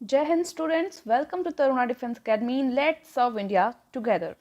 जय हिंद students, welcome to Taruna Defence Academy. Let's serve India together.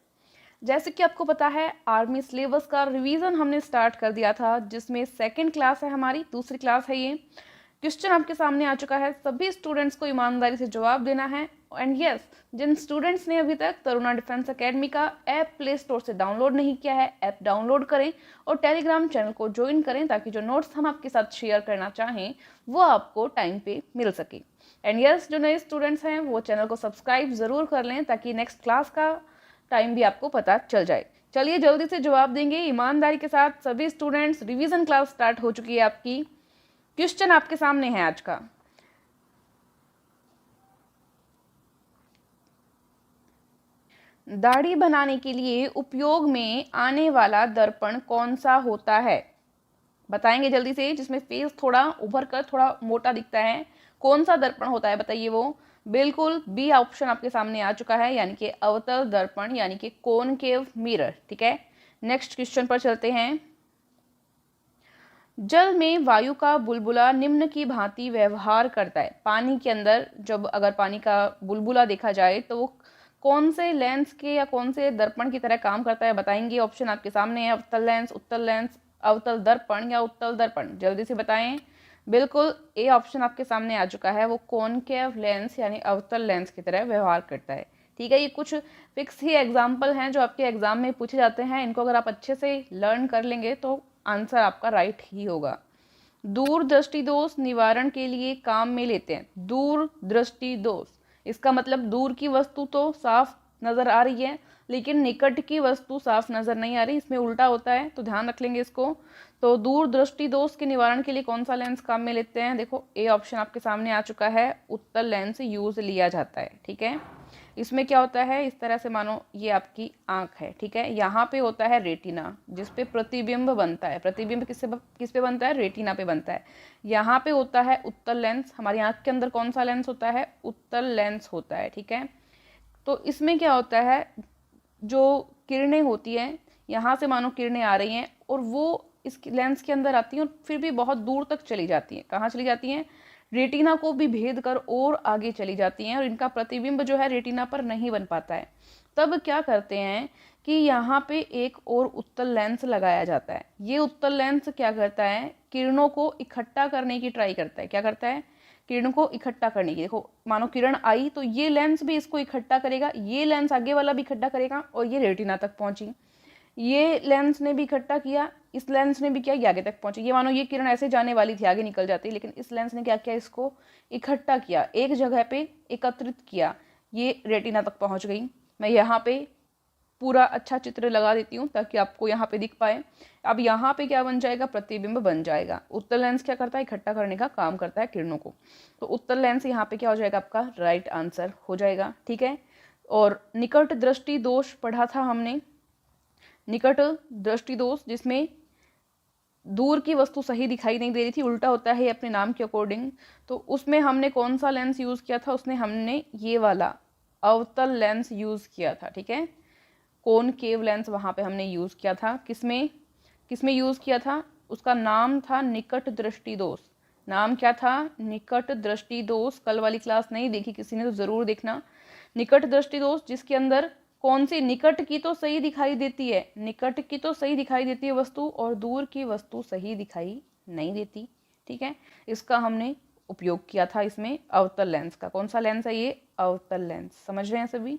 जैसे कि आपको पता है, आर्मी सिलेबस का रिवीजन हमने स्टार्ट कर दिया था, जिसमें सेकंड क्लास है, हमारी दूसरी क्लास है ये। क्वेश्चन आपके सामने आ चुका है, सभी स्टूडेंट्स को ईमानदारी से जवाब देना है। एंड यस, जिन स्टूडेंट्स ने अभी तक तरुणा डिफेंस अकेडमी का ऐप प्ले स्टोर से डाउनलोड नहीं किया है, ऐप डाउनलोड करें और टेलीग्राम चैनल को ज्वाइन करें, ताकि जो नोट्स हम आपके साथ शेयर करना चाहें वो आपको टाइम पे मिल सके। एंड यस, जो नए स्टूडेंट्स हैं वो चैनल को सब्सक्राइब ज़रूर कर लें, ताकि नेक्स्ट क्लास का टाइम भी आपको पता चल जाए। चलिए जल्दी से जवाब देंगे ईमानदारी के साथ सभी स्टूडेंट्स। रिवीजन क्लास स्टार्ट हो चुकी है आपकी। क्वेश्चन आपके सामने है आज का। दाढ़ी बनाने के लिए उपयोग में आने वाला दर्पण कौन सा होता है? बताएंगे जल्दी से, जिसमें फेस थोड़ा उभर कर थोड़ा मोटा दिखता है। कौन सा दर्पण होता है बताइए वो? बिल्कुल बी ऑप्शन आपके सामने आ चुका है, यानी कि अवतल दर्पण, यानी कि कॉनकेव मिरर। ठीक है, नेक्स्ट क्वेश्चन पर चलते हैं। जल में वायु का बुलबुला निम्न की भांति व्यवहार करता है। पानी के अंदर जब अगर पानी का बुलबुला देखा जाए तो वो कौन से लेंस के या कौन से दर्पण की तरह काम करता है? बताएंगे। ऑप्शन आपके सामने है, अवतल लेंस, उत्तल लेंस, अवतल दर्पण या उत्तल दर्पण। जल्दी से बताएं। बिल्कुल ए ऑप्शन आपके सामने आ चुका है, वो कॉनकेव लेंस यानी अवतल लेंस की तरह व्यवहार करता है। ठीक है, ये कुछ फिक्स ही एग्जाम्पल हैं जो आपके एग्जाम में पूछे जाते हैं। इनको अगर आप अच्छे से लर्न कर लेंगे तो आंसर आपका राइट ही होगा। दूर दृष्टि दोष निवारण के लिए काम में लेते हैं। दूर दृष्टि दोष, इसका मतलब दूर की वस्तु तो साफ नजर आ रही है, लेकिन निकट की वस्तु साफ नजर नहीं आ रही, इसमें उल्टा होता है, तो ध्यान रख लेंगे इसको। तो दूर दृष्टि दोष के निवारण के लिए कौन सा लेंस काम में लेते हैं? देखो ए ऑप्शन आपके सामने आ चुका है, उत्तल लेंस यूज लिया जाता है। ठीक है, इसमें क्या होता है, इस तरह से मानो ये आपकी आंख है। ठीक है, यहाँ पे होता है रेटिना, जिस पे प्रतिबिंब बनता है। प्रतिबिंब किस पे बनता है? रेटिना पे बनता है। यहाँ पे होता है उत्तल लेंस। हमारी आंख के अंदर कौन सा लेंस होता है? उत्तल लेंस होता है। ठीक है, तो इसमें क्या होता है, जो किरणें होती हैं, यहाँ से मानो किरणें आ रही हैं और वो इस लेंस के अंदर आती हैं और फिर भी बहुत दूर तक चली जाती हैं। कहाँ चली जाती हैं? रेटिना को भी भेद कर और आगे चली जाती हैं, और इनका प्रतिबिंब जो है रेटिना पर नहीं बन पाता है। तब क्या करते हैं कि यहाँ पे एक और उत्तल लेंस लगाया जाता है। ये उत्तल लेंस क्या करता है? किरणों को इकट्ठा करने की ट्राई करता है। क्या करता है? किरणों को इकट्ठा करने की। देखो, मानो किरण आई तो ये लेंस भी इसको इकट्ठा करेगा, ये लेंस आगे वाला भी इकट्ठा करेगा और ये रेटिना तक पहुंची। ये लेंस ने भी इकट्ठा किया, इस लेंस ने भी किया, ये आगे तक पहुंची। ये मानो ये किरण ऐसे जाने वाली थी, आगे निकल जाती, लेकिन इस लेंस ने क्या किया? इसको इकट्ठा किया, एक जगह पे एकत्रित किया, ये रेटिना तक पहुंच गई। मैं यहाँ पे पूरा अच्छा चित्र लगा देती हूँ ताकि आपको यहाँ पे दिख पाए। अब यहाँ पे क्या बन जाएगा? प्रतिबिंब बन जाएगा। उत्तल लेंस क्या करता है? इकट्ठा करने का काम करता है किरणों को। तो उत्तल लेंस यहाँ पे क्या हो जाएगा? आपका राइट आंसर हो जाएगा। ठीक है, और निकट दृष्टि दोष पढ़ा था हमने। निकट दृष्टि दोष जिसमें दूर की वस्तु सही दिखाई नहीं दे रही थी, उल्टा होता है अपने नाम के अकॉर्डिंग, तो उसमें हमने कौन सा लेंस यूज किया था? उसने हमने ये वाला अवतल लेंस यूज किया था। ठीक है, कॉनकेव लेंस वहां पे हमने यूज किया था। किसमें किसमें यूज किया था? उसका नाम था निकट दृष्टि दोष। नाम क्या था? निकट दृष्टि दोष। कल वाली क्लास नहीं देखी किसी ने तो जरूर देखना। निकट दृष्टि दोष जिसके अंदर कौन सी? निकट की तो सही दिखाई देती है, निकट की तो सही दिखाई देती है वस्तु, और दूर की वस्तु सही दिखाई नहीं देती। ठीक है, इसका हमने उपयोग किया था इसमें अवतल लेंस का। कौन सा लेंस है ये? अवतल लेंस। समझ रहे हैं सभी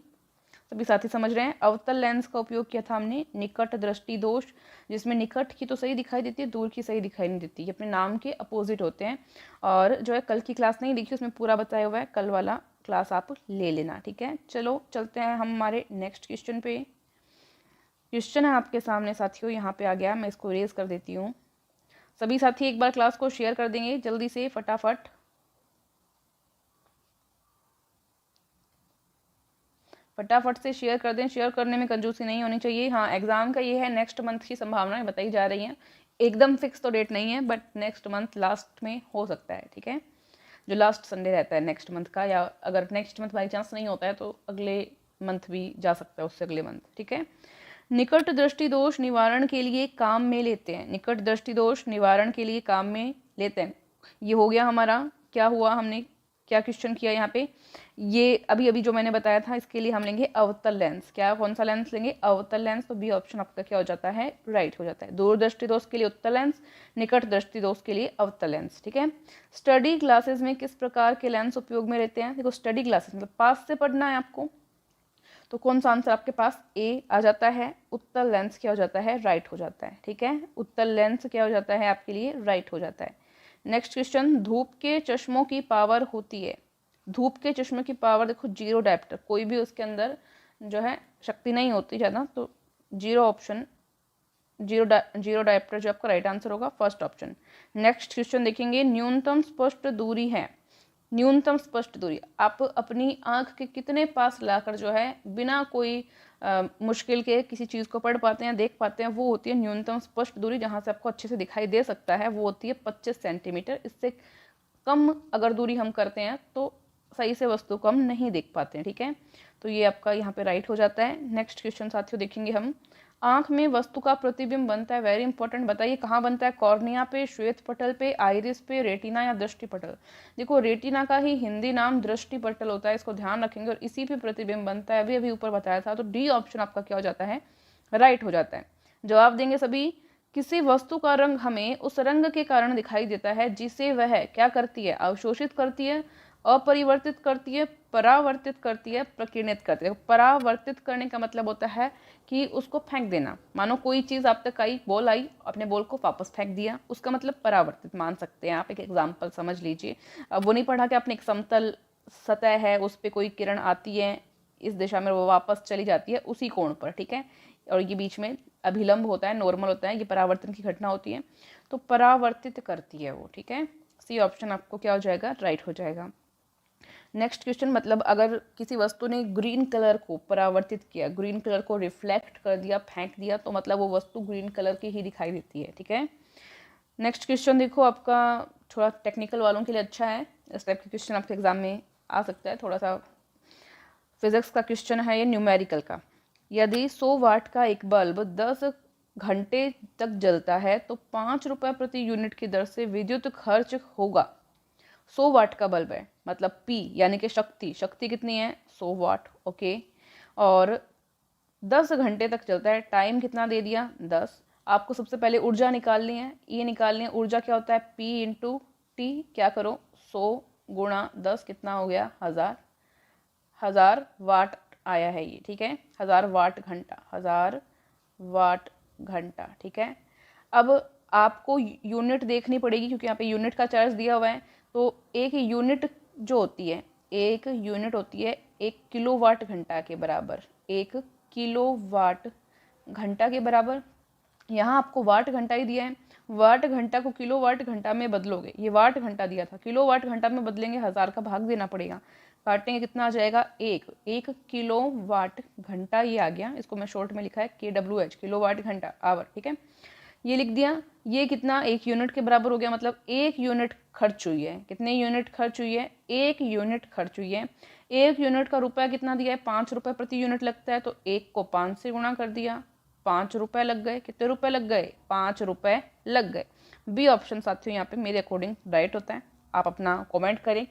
साथी? समझ रहे हैं? अवतल लेंस का उपयोग किया था हमने निकट दृष्टि दोष, जिसमें निकट की तो सही दिखाई देती है, दूर की सही दिखाई नहीं देती। ये अपने नाम के अपोजिट होते हैं। और जो है कल की क्लास नहीं देखी, उसमें पूरा बताया हुआ है, कल वाला क्लास आप ले लेना। ठीक है, चलो चलते हैं हम हमारे नेक्स्ट क्वेश्चन पे। क्वेश्चन है आपके सामने साथियों, यहाँ पे आ गया, मैं इसको रेज कर देती हूँ। सभी साथी एक बार क्लास को शेयर कर देंगे जल्दी से, फटाफट। फटाफट से शेयर कर दें, शेयर करने में कंजूसी नहीं होनी चाहिए। हाँ, एग्जाम का ये है, नेक्स्ट मंथ की संभावनाएं बताई जा रही हैं। एकदम फिक्स तो डेट नहीं है, बट नेक्स्ट मंथ लास्ट में हो सकता है। ठीक है, जो लास्ट संडे रहता है नेक्स्ट मंथ का, या अगर नेक्स्ट मंथ बाई चांस नहीं होता है तो अगले मंथ भी जा सकता है, उससे अगले मंथ। ठीक है, निकट दृष्टि दोष निवारण के लिए काम में लेते हैं। निकट दृष्टि दोष निवारण के लिए काम में लेते हैं, ये हो गया हमारा। क्या हुआ? हमने क्या क्वेश्चन किया यहाँ पे, ये अभी अभी जो मैंने बताया था इसके लिए हम लेंगे अवतल लेंस। क्या, कौन सा लेंस लेंगे, अवतल लेंस। तो बी ऑप्शन आपका क्या हो जाता है, राइट हो जाता है। दूरदृष्टि दोष के लिए उत्तल लेंस, निकट दृष्टि दोष के लिए अवतल लेंस। ठीक है। स्टडी ग्लासेस में किस प्रकार के लेंस उपयोग में रहते हैं। देखो स्टडी ग्लासेस मतलब पास से पढ़ना है आपको, तो कौन सा आंसर आपके पास ए आ जाता है, उत्तल लेंस क्या हो जाता है, राइट हो जाता है। ठीक है, उत्तल लेंस क्या हो जाता है आपके लिए, राइट हो जाता है। नेक्स्ट क्वेश्चन, धूप के चश्मों की पावर होती है। धूप के चश्मे की पावर देखो जीरो डायप्टर, कोई भी उसके अंदर जो है शक्ति नहीं होती ज़्यादा, तो जीरो ऑप्शन, जीरो डायप्टर जो आपका राइट आंसर होगा, फर्स्ट ऑप्शन। नेक्स्ट क्वेश्चन देखेंगे, न्यूनतम स्पष्ट दूरी है। न्यूनतम स्पष्ट दूरी आप अपनी आंख के कितने पास लाकर जो है बिना कोई मुश्किल के किसी चीज़ को पढ़ पाते हैं, देख पाते हैं, वो होती है न्यूनतम स्पष्ट दूरी, जहाँ से आपको अच्छे से दिखाई दे सकता है, वो होती है 25 सेंटीमीटर। इससे कम अगर दूरी हम करते हैं तो सही से वस्तु को हम नहीं देख पाते हैं। ठीक है, तो ये आपका यहाँ पे राइट हो जाता है। नेक्स्ट क्वेश्चन साथियों देखेंगे हम, आंख में वस्तु का प्रतिबिंब बनता है, वेरी इंपॉर्टेंट, बताइए कहाँ बनता है, कॉर्निया पे, श्वेत पटल पे, आइरिस पे, रेटिना या दृष्टि पटल। देखो रेटिना का ही हिंदी नाम दृष्टि पटल होता है, इसको ध्यान रखेंगे, और इसी पे प्रतिबिंब बनता है, अभी अभी ऊपर बताया था। तो डी ऑप्शन आपका क्या हो जाता है, राइट हो जाता है। जवाब देंगे सभी। किसी वस्तु का रंग हमें उस रंग के कारण दिखाई देता है जिसे वह क्या करती है, अवशोषित करती है, अपरिवर्तित करती है, परावर्तित करती है, प्रकीर्णित करती है। परावर्तित करने का मतलब होता है कि उसको फेंक देना। मानो कोई चीज़ आप तक आई, बॉल आई, अपने बॉल को वापस फेंक दिया, उसका मतलब परावर्तित मान सकते हैं आप। एक एग्जाम्पल समझ लीजिए, अब वो नहीं पढ़ा कि आपने एक समतल सतह है, उस पर कोई किरण आती है इस दिशा में, वो वापस चली जाती है उसी कोण पर। ठीक है, और ये बीच में अभिलंब होता है, नॉर्मल होता है, ये परावर्तन की घटना होती है, तो परावर्तित करती है वो। ठीक है, सी ऑप्शन आपको क्या हो जाएगा, राइट हो जाएगा। नेक्स्ट क्वेश्चन, मतलब अगर किसी वस्तु ने ग्रीन कलर को परावर्तित किया, ग्रीन कलर को रिफ्लेक्ट कर दिया, फेंक दिया, तो मतलब वो वस्तु ग्रीन कलर की ही दिखाई देती है। ठीक है, नेक्स्ट क्वेश्चन देखो आपका थोड़ा टेक्निकल वालों के लिए अच्छा है, इस टाइप के क्वेश्चन आपके एग्जाम में आ सकता है, थोड़ा सा फिजिक्स का क्वेश्चन है ये, न्यूमेरिकल का। यदि 100 वाट का एक बल्ब 10 घंटे तक जलता है तो 5 रुपये प्रति यूनिट की दर से विद्युत खर्च होगा। 100 वाट का बल्ब है, मतलब P यानी कि शक्ति कितनी है, 100 वाट। ओके, और 10 घंटे तक चलता है, टाइम कितना दे दिया, 10। आपको सबसे पहले ऊर्जा निकालनी है, ये निकालनी है, ऊर्जा क्या होता है, P इंटू टी, क्या करो 100 गुणा 10 कितना हो गया, 1000 वाट आया है ये। ठीक है, 1000 वाट घंटा, 1000 वाट घंटा। ठीक है, अब आपको यूनिट देखनी पड़ेगी क्योंकि यहाँ पे यूनिट का चार्ज दिया हुआ है। तो एक यूनिट जो होती है, एक यूनिट होती है 1 किलोवाट घंटा के बराबर, 1 किलोवाट घंटा के बराबर। यहाँ आपको वाट घंटा ही दिया है, वाट घंटा को किलोवाट घंटा में बदलोगे, ये वाट घंटा दिया था, किलोवाट घंटा में बदलेंगे, 1000 का भाग देना पड़ेगा, काटेंगे कितना आ जाएगा, 1 किलोवाट घंटा, ये आ गया, इसको मैं शॉर्ट में लिखा है KWH, किलोवाट घंटा आवर। ठीक है, ये लिख दिया, ये कितना 1 यूनिट के बराबर हो गया, मतलब 1 यूनिट खर्च हुई है। कितने यूनिट खर्च हुई है, 1 यूनिट खर्च हुई है। 1 यूनिट का रुपया कितना दिया है, 5 रुपये प्रति यूनिट लगता है, तो 1 को 5 से गुणा कर दिया, 5 रुपये लग गए। कितने रुपए लग गए, 5 रुपये लग गए। बी ऑप्शन साथियों यहाँ पे मेरे अकॉर्डिंग राइट होता है। आप अपना कमेंट करें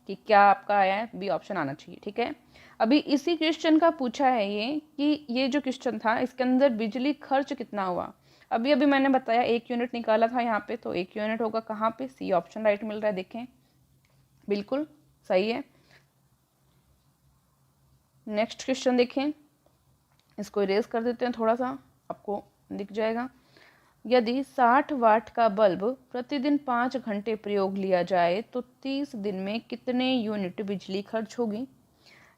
कि क्या आपका आया है, बी ऑप्शन आना चाहिए। ठीक है, अभी इसी क्वेश्चन का पूछा है ये कि ये जो क्वेश्चन था इसके अंदर बिजली खर्च कितना हुआ। अभी अभी मैंने बताया 1 यूनिट निकाला था यहाँ पे, तो 1 यूनिट होगा कहाँ पे, सी ऑप्शन राइट मिल रहा है, देखें बिल्कुल सही है। नेक्स्ट क्वेश्चन देखें, इसको इरेज कर देते हैं थोड़ा सा, आपको दिख जाएगा। यदि 60 वाट का बल्ब प्रतिदिन 5 घंटे प्रयोग लिया जाए तो 30 दिन में कितने यूनिट बिजली खर्च होगी।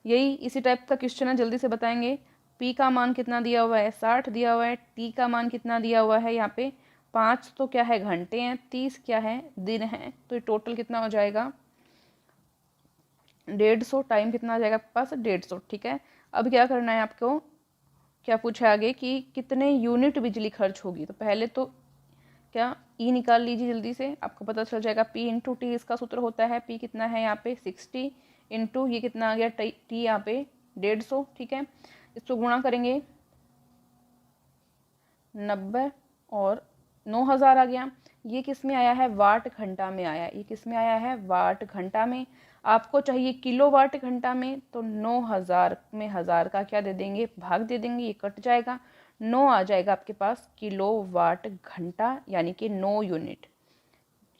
यही इसी टाइप का क्वेश्चन है, जल्दी से बताएंगे। P का मान कितना दिया हुआ है, 60 दिया हुआ है, T का मान कितना दिया हुआ है यहाँ पे, 5 तो क्या है घंटे हैं, 30 क्या है दिन है, तो ये टोटल कितना हो जाएगा 150, टाइम कितना आ जाएगा आपके पास 150। ठीक है, अब क्या करना है आपको, क्या पूछा है आगे कि कितने यूनिट बिजली खर्च होगी। तो पहले तो क्या E निकाल लीजिए जल्दी से, आपको पता चल जाएगा, P इंटू टी इसका सूत्र होता है। P कितना है यहाँ पे 60 इंटू ये कितना आ गया T यहाँ पे 150। ठीक है, इसको गुणा करेंगे 90 और 9000 आ गया। ये किस में आया है, वाट घंटा में आया है, ये किस में आया है, वाट घंटा में। आपको चाहिए किलोवाट घंटा में, तो 9000 में 1000 का क्या दे देंगे, भाग दे देंगे, ये कट जाएगा, 9 आ जाएगा आपके पास किलोवाट घंटा, यानी कि 9 यूनिट।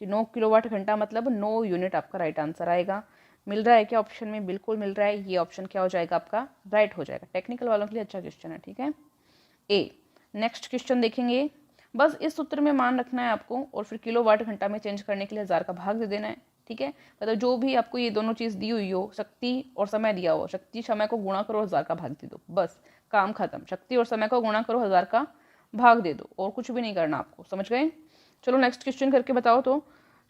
9 किलोवाट घंटा मतलब 9 यूनिट आपका राइट आंसर आएगा। मिल रहा है क्या ऑप्शन में? बिल्कुल मिल रहा है, ये ऑप्शन क्या हो जाएगा आपका, राइट हो जाएगा। टेक्निकल वालों के लिए अच्छा क्वेश्चन है, ठीक है। ए, नेक्स्ट क्वेश्चन देखेंगे। बस इस सूत्र में मान रखना है आपको, और फिर किलोवाट घंटा में चेंज करने के लिए 1000 का भाग दे देना है, ठीक है। मतलब जो भी आपको ये दोनों चीज़ दी हुई हो, शक्ति और समय दिया हो, शक्ति समय को गुणा करो, 1000 का भाग दे दो, बस काम खत्म। शक्ति और समय को गुणा करो, 1000 का भाग दे दो, और कुछ भी नहीं करना आपको, समझ गए। चलो नेक्स्ट क्वेश्चन करके बताओ। तो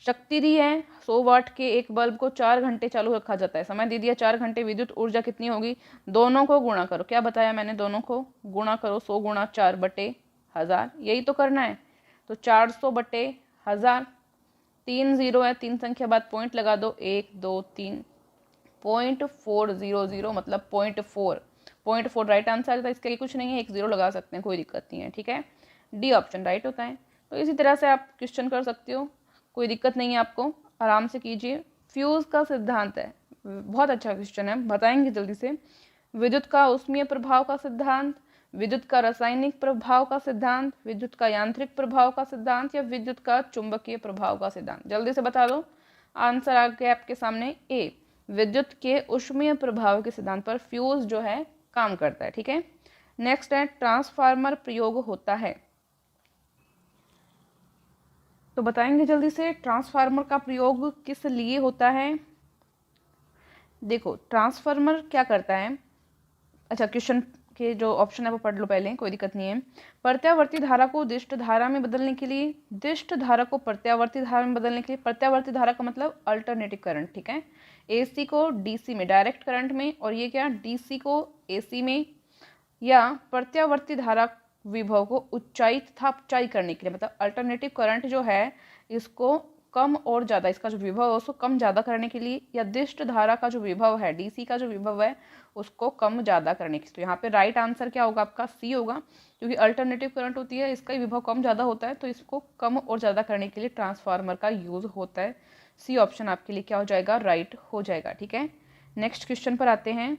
शक्ति दी है 100 वाट के एक बल्ब को 4 घंटे चालू रखा जाता है, समय दे दिया 4 घंटे, विद्युत ऊर्जा कितनी होगी, दोनों को गुणा करो। क्या बताया मैंने, दोनों को गुणा करो, 100 गुणा 4 बटे 1000, यही तो करना है। तो 400 बटे 1000, 3 जीरो है, 3 संख्या बाद पॉइंट लगा दो, 1 2 3, 0.400 मतलब 0.4 राइट आंसर था। इसके लिए कुछ नहीं है, एक जीरो लगा सकते हैं, कोई दिक्कत नहीं है, ठीक है। डी ऑप्शन राइट होता है। तो इसी तरह से आप क्वेश्चन कर सकते हो, कोई दिक्कत नहीं है, आपको आराम से कीजिए। फ्यूज का सिद्धांत है, बहुत अच्छा क्वेश्चन है, बताएंगे जल्दी से। विद्युत का ऊष्मीय प्रभाव का सिद्धांत, विद्युत का रासायनिक प्रभाव का सिद्धांत, विद्युत का यांत्रिक प्रभाव का सिद्धांत, या विद्युत का चुंबकीय प्रभाव का सिद्धांत, जल्दी से बता दो। आंसर आ गया आपके सामने, ए, विद्युत के ऊष्मीय प्रभाव के सिद्धांत पर फ्यूज जो है काम करता है, ठीक है। नेक्स्ट है ट्रांसफार्मर प्रयोग होता है, तो बताएंगे जल्दी से, ट्रांसफार्मर का प्रयोग किस लिए होता है। देखो ट्रांसफार्मर क्या करता है, अच्छा क्वेश्चन के जो ऑप्शन है वो पढ़ लो पहले, कोई दिक्कत नहीं है। प्रत्यावर्ती धारा को दिष्ट धारा में बदलने के लिए, दिष्ट धारा को प्रत्यावर्ती धारा में बदलने के लिए, प्रत्यावर्ती धारा का मतलब अल्टरनेटिव करंट, ठीक है। एसी को डीसी में, डायरेक्ट करंट में, और ये क्या, डीसी को एसी में, या प्रत्यावर्ती धारा विभव को ऊंचाई तथा अपचाई करने के लिए, मतलब अल्टरनेटिव करंट जो है इसको कम और ज़्यादा, इसका जो विभव है उसको कम ज़्यादा करने के लिए, या दिष्ट धारा का जो विभव है, डीसी का जो विभव है उसको कम ज़्यादा करने के लिए। तो यहाँ पे राइट आंसर क्या होगा आपका, सी होगा, क्योंकि अल्टरनेटिव करंट होती है, इसका विभव कम ज़्यादा होता है, तो इसको कम और ज़्यादा करने के लिए ट्रांसफार्मर का यूज़ होता है। सी ऑप्शन आपके लिए क्या हो जाएगा, राइट हो जाएगा, ठीक है। नेक्स्ट क्वेश्चन पर आते हैं।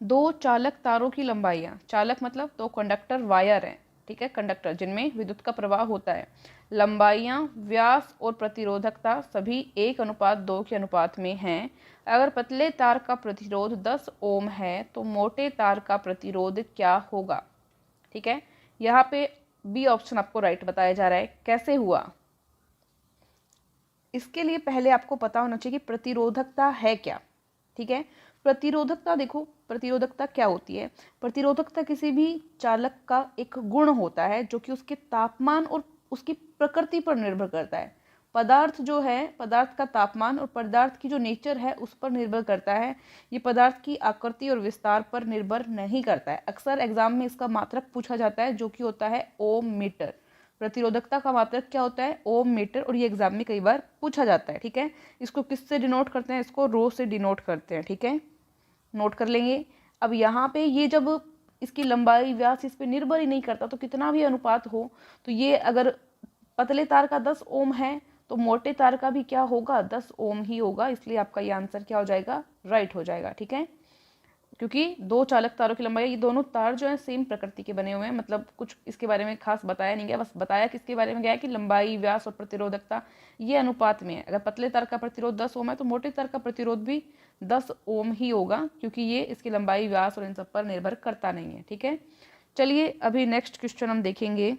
दो चालक तारों की लंबाइयाँ, चालक मतलब दो कंडक्टर वायर हैं, ठीक है, कंडक्टर जिनमें विद्युत का प्रवाह होता है, लंबाइयाँ, व्यास और प्रतिरोधकता सभी 1:2 के अनुपात में हैं। अगर पतले तार का प्रतिरोध 10 ओम है तो मोटे तार का प्रतिरोध क्या होगा, ठीक है। यहाँ पे बी ऑप्शन आपको राइट बताया जा रहा है। कैसे हुआ, इसके लिए पहले आपको पता होना चाहिए कि प्रतिरोधकता है क्या, ठीक है। प्रतिरोधकता, देखो प्रतिरोधकता क्या होती है, प्रतिरोधकता किसी भी चालक का एक गुण होता है जो कि उसके तापमान और उसकी प्रकृति पर निर्भर करता है। पदार्थ जो है, पदार्थ का तापमान और पदार्थ की जो नेचर है उस पर निर्भर करता है, ये पदार्थ की आकृति और विस्तार पर निर्भर नहीं करता है। अक्सर एग्जाम में इसका मात्रक पूछा जाता है जो कि होता है ओम मीटर। प्रतिरोधकता का मात्रक क्या होता है, ओम मीटर, और ये एग्जाम में कई बार पूछा जाता है, ठीक है। इसको किससे डिनोट करते हैं, इसको रो से डिनोट करते हैं, ठीक है, नोट कर लेंगे। अब यहाँ पे ये जब इसकी लंबाई व्यास इस पे निर्भर ही नहीं करता, तो कितना भी अनुपात हो, तो ये अगर पतले तार का 10 ओम है तो मोटे तार का भी क्या होगा, 10 ओम ही होगा, इसलिए आपका ये आंसर क्या हो जाएगा, राइट हो जाएगा, ठीक है। क्योंकि दो चालक तारों की लंबाई, ये दोनों तार जो है सेम प्रकृति के बने हुए हैं, मतलब कुछ इसके बारे में खास बताया नहीं गया, बस बताया किसके बारे में गया है कि लंबाई, व्यास और प्रतिरोधकता ये अनुपात में है। अगर पतले तार का प्रतिरोध 10 ओम है तो मोटे तार का प्रतिरोध भी 10 ओम ही होगा, क्योंकि ये इसकी लंबाई, व्यास और इन सब पर निर्भर करता नहीं है, ठीक है। चलिए अभी नेक्स्ट क्वेश्चन हम देखेंगे।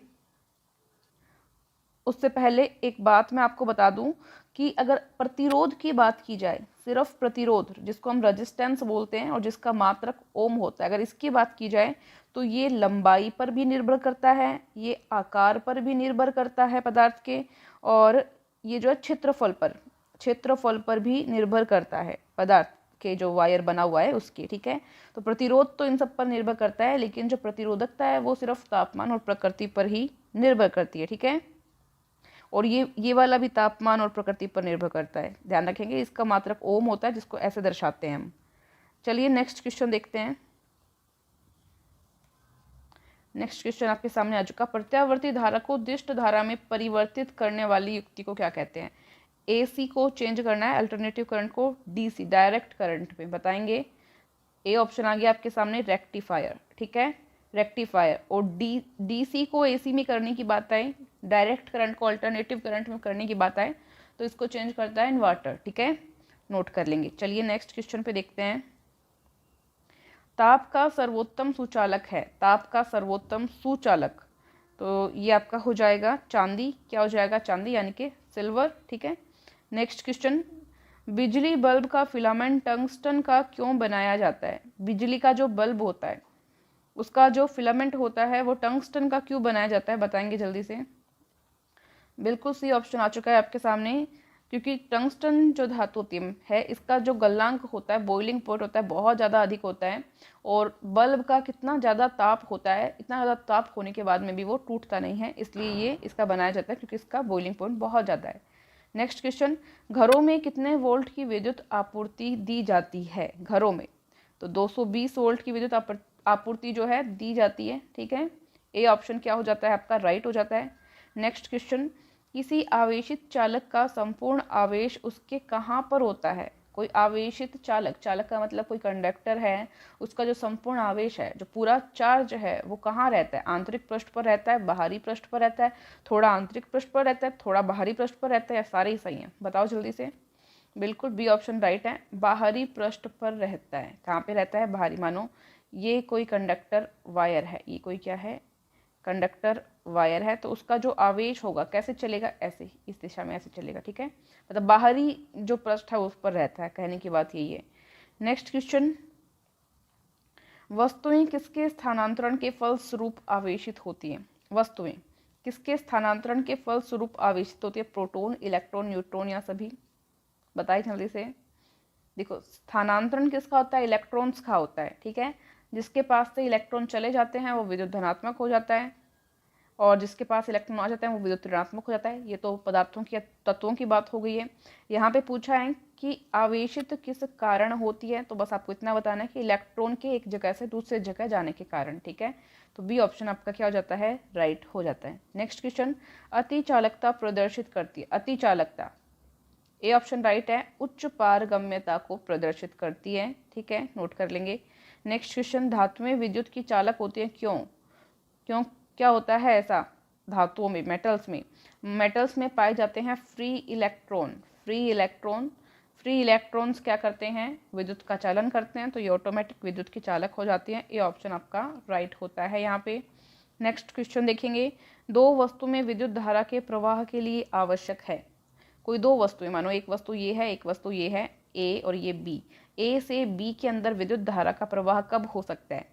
उससे पहले एक बात मैं आपको बता दूं कि अगर प्रतिरोध की बात की जाए, सिर्फ प्रतिरोध जिसको हम रेजिस्टेंस बोलते हैं और जिसका मात्रक ओम होता है, अगर इसकी बात की जाए तो ये लंबाई पर भी निर्भर करता है, ये आकार पर भी निर्भर करता है पदार्थ के, और ये जो है क्षेत्रफल पर भी निर्भर करता है पदार्थ के, जो वायर बना हुआ है उसके, ठीक है। तो प्रतिरोध तो इन सब पर निर्भर करता है, लेकिन जो प्रतिरोधकता है वो सिर्फ तापमान और प्रकृति पर ही निर्भर करती है, ठीक है। और ये वाला भी तापमान और प्रकृति पर निर्भर करता है, ध्यान रखेंगे। इसका मात्रक ओम होता है, जिसको ऐसे दर्शाते हैं हम। चलिए नेक्स्ट क्वेश्चन देखते हैं। नेक्स्ट क्वेश्चन आपके सामने आ चुका। प्रत्यावर्ती धारा को दिष्ट धारा में परिवर्तित करने वाली युक्ति को क्या कहते हैं। AC को चेंज करना है, अल्टरनेटिव करंट को DC डायरेक्ट करंट में, बताएंगे। ए ऑप्शन आ गया आपके सामने रेक्टिफायर, ठीक है, रेक्टिफायर। और DC को AC में करने की बात आए, डायरेक्ट करंट को अल्टरनेटिव करंट में करने की बात आए, तो इसको चेंज करता है इन्वर्टर, ठीक है, नोट कर लेंगे। चलिए नेक्स्ट क्वेश्चन पे देखते हैं। ताप का सर्वोत्तम सुचालक है, ताप का सर्वोत्तम सुचालक, तो ये आपका हो जाएगा चांदी। क्या हो जाएगा? चांदी, यानी कि सिल्वर, ठीक है। नेक्स्ट क्वेश्चन, बिजली बल्ब का फिलामेंट टंगस्टन का क्यों बनाया जाता है? बिजली का जो बल्ब होता है उसका जो फिलामेंट होता है वो टंगस्टन का क्यों बनाया जाता है, बताएंगे जल्दी से। बिल्कुल सी ऑप्शन आ चुका है आपके सामने, क्योंकि टंगस्टन जो धातु होती है इसका जो गलनांक होता है, बॉइलिंग पॉइंट होता है, बहुत ज़्यादा अधिक होता है। और बल्ब का कितना ज़्यादा ताप होता है, इतना ज़्यादा ताप होने के बाद में भी वो टूटता नहीं है, इसलिए ये इसका बनाया जाता है, क्योंकि इसका बॉइलिंग पॉइंट बहुत ज़्यादा है। नेक्स्ट क्वेश्चन, घरों में कितने वोल्ट की विद्युत आपूर्ति दी जाती है? घरों में तो 220 वोल्ट की विद्युत आपूर्ति जो है दी जाती है, ठीक है। ए ऑप्शन क्या हो जाता है आपका? राइट हो जाता है। नेक्स्ट क्वेश्चन, किसी आवेशित चालक का संपूर्ण आवेश उसके कहाँ पर होता है? कोई आवेशित चालक, चालक का मतलब कोई कंडक्टर है, उसका जो संपूर्ण आवेश है, जो पूरा चार्ज है, वो कहाँ रहता है? आंतरिक पृष्ठ पर रहता है, बाहरी पृष्ठ पर रहता है, थोड़ा आंतरिक पृष्ठ पर रहता है, थोड़ा बाहरी पृष्ठ पर रहता है, या सारे ही सही है? बताओ जल्दी से। बिल्कुल बी ऑप्शन राइट है, बाहरी पृष्ठ पर रहता है। कहाँ पे रहता है? बाहरी। मानो ये कोई कंडक्टर वायर है, ये कोई क्या है? कंडक्टर वायर है, तो उसका जो आवेश होगा कैसे चलेगा? ऐसे, इस दिशा में ऐसे चलेगा, ठीक है, मतलब बाहरी जो पृष्ठ है उस पर रहता है, कहने की बात यही है। नेक्स्ट क्वेश्चन, वस्तुएं किसके स्थानांतरण के फलस्वरूप आवेशित होती हैं? वस्तुएं किसके स्थानांतरण के फलस्वरूप आवेशित होती है? प्रोटॉन, इलेक्ट्रॉन, न्यूट्रॉन, या सभी? बताइए जल्दी से। देखो, स्थानांतरण किसका होता है? इलेक्ट्रॉन्स का होता है, ठीक है। जिसके पास से इलेक्ट्रॉन चले जाते हैं वो विद्युत धनात्मक हो जाता है, और जिसके पास इलेक्ट्रॉन आ जाते हैं वो विद्युत ऋणात्मक हो जाता है। ये तो पदार्थों की, तत्वों की बात हो गई है। यहाँ पे पूछा है कि आवेशित किस कारण होती है, तो बस आपको इतना बताना है कि इलेक्ट्रॉन के एक जगह से दूसरे जगह जाने के कारण, ठीक है। तो बी ऑप्शन आपका क्या हो जाता है? राइट हो जाता है। नेक्स्ट क्वेश्चन, अति चालकता प्रदर्शित करती है। अति चालकता, ए ऑप्शन राइट है, उच्च पारगम्यता को प्रदर्शित करती है, ठीक है, नोट कर लेंगे। नेक्स्ट क्वेश्चन, धातुएं विद्युत की चालक होती हैं, क्यों? क्यों, क्या होता है ऐसा? धातुओं में, मेटल्स में पाए जाते हैं फ्री इलेक्ट्रॉन। फ्री इलेक्ट्रॉन्स क्या करते हैं? विद्युत का चालन करते हैं, तो ये ऑटोमेटिक विद्युत की चालक हो जाती है। ये ऑप्शन आपका राइट होता है यहाँ पे। नेक्स्ट क्वेश्चन देखेंगे, दो वस्तु में विद्युत धारा के प्रवाह के लिए आवश्यक है। कोई दो वस्तुएं, मानो एक वस्तु ये है, एक वस्तु ये है, ए और ये बी। ए से बी के अंदर विद्युत धारा का प्रवाह कब हो सकता है?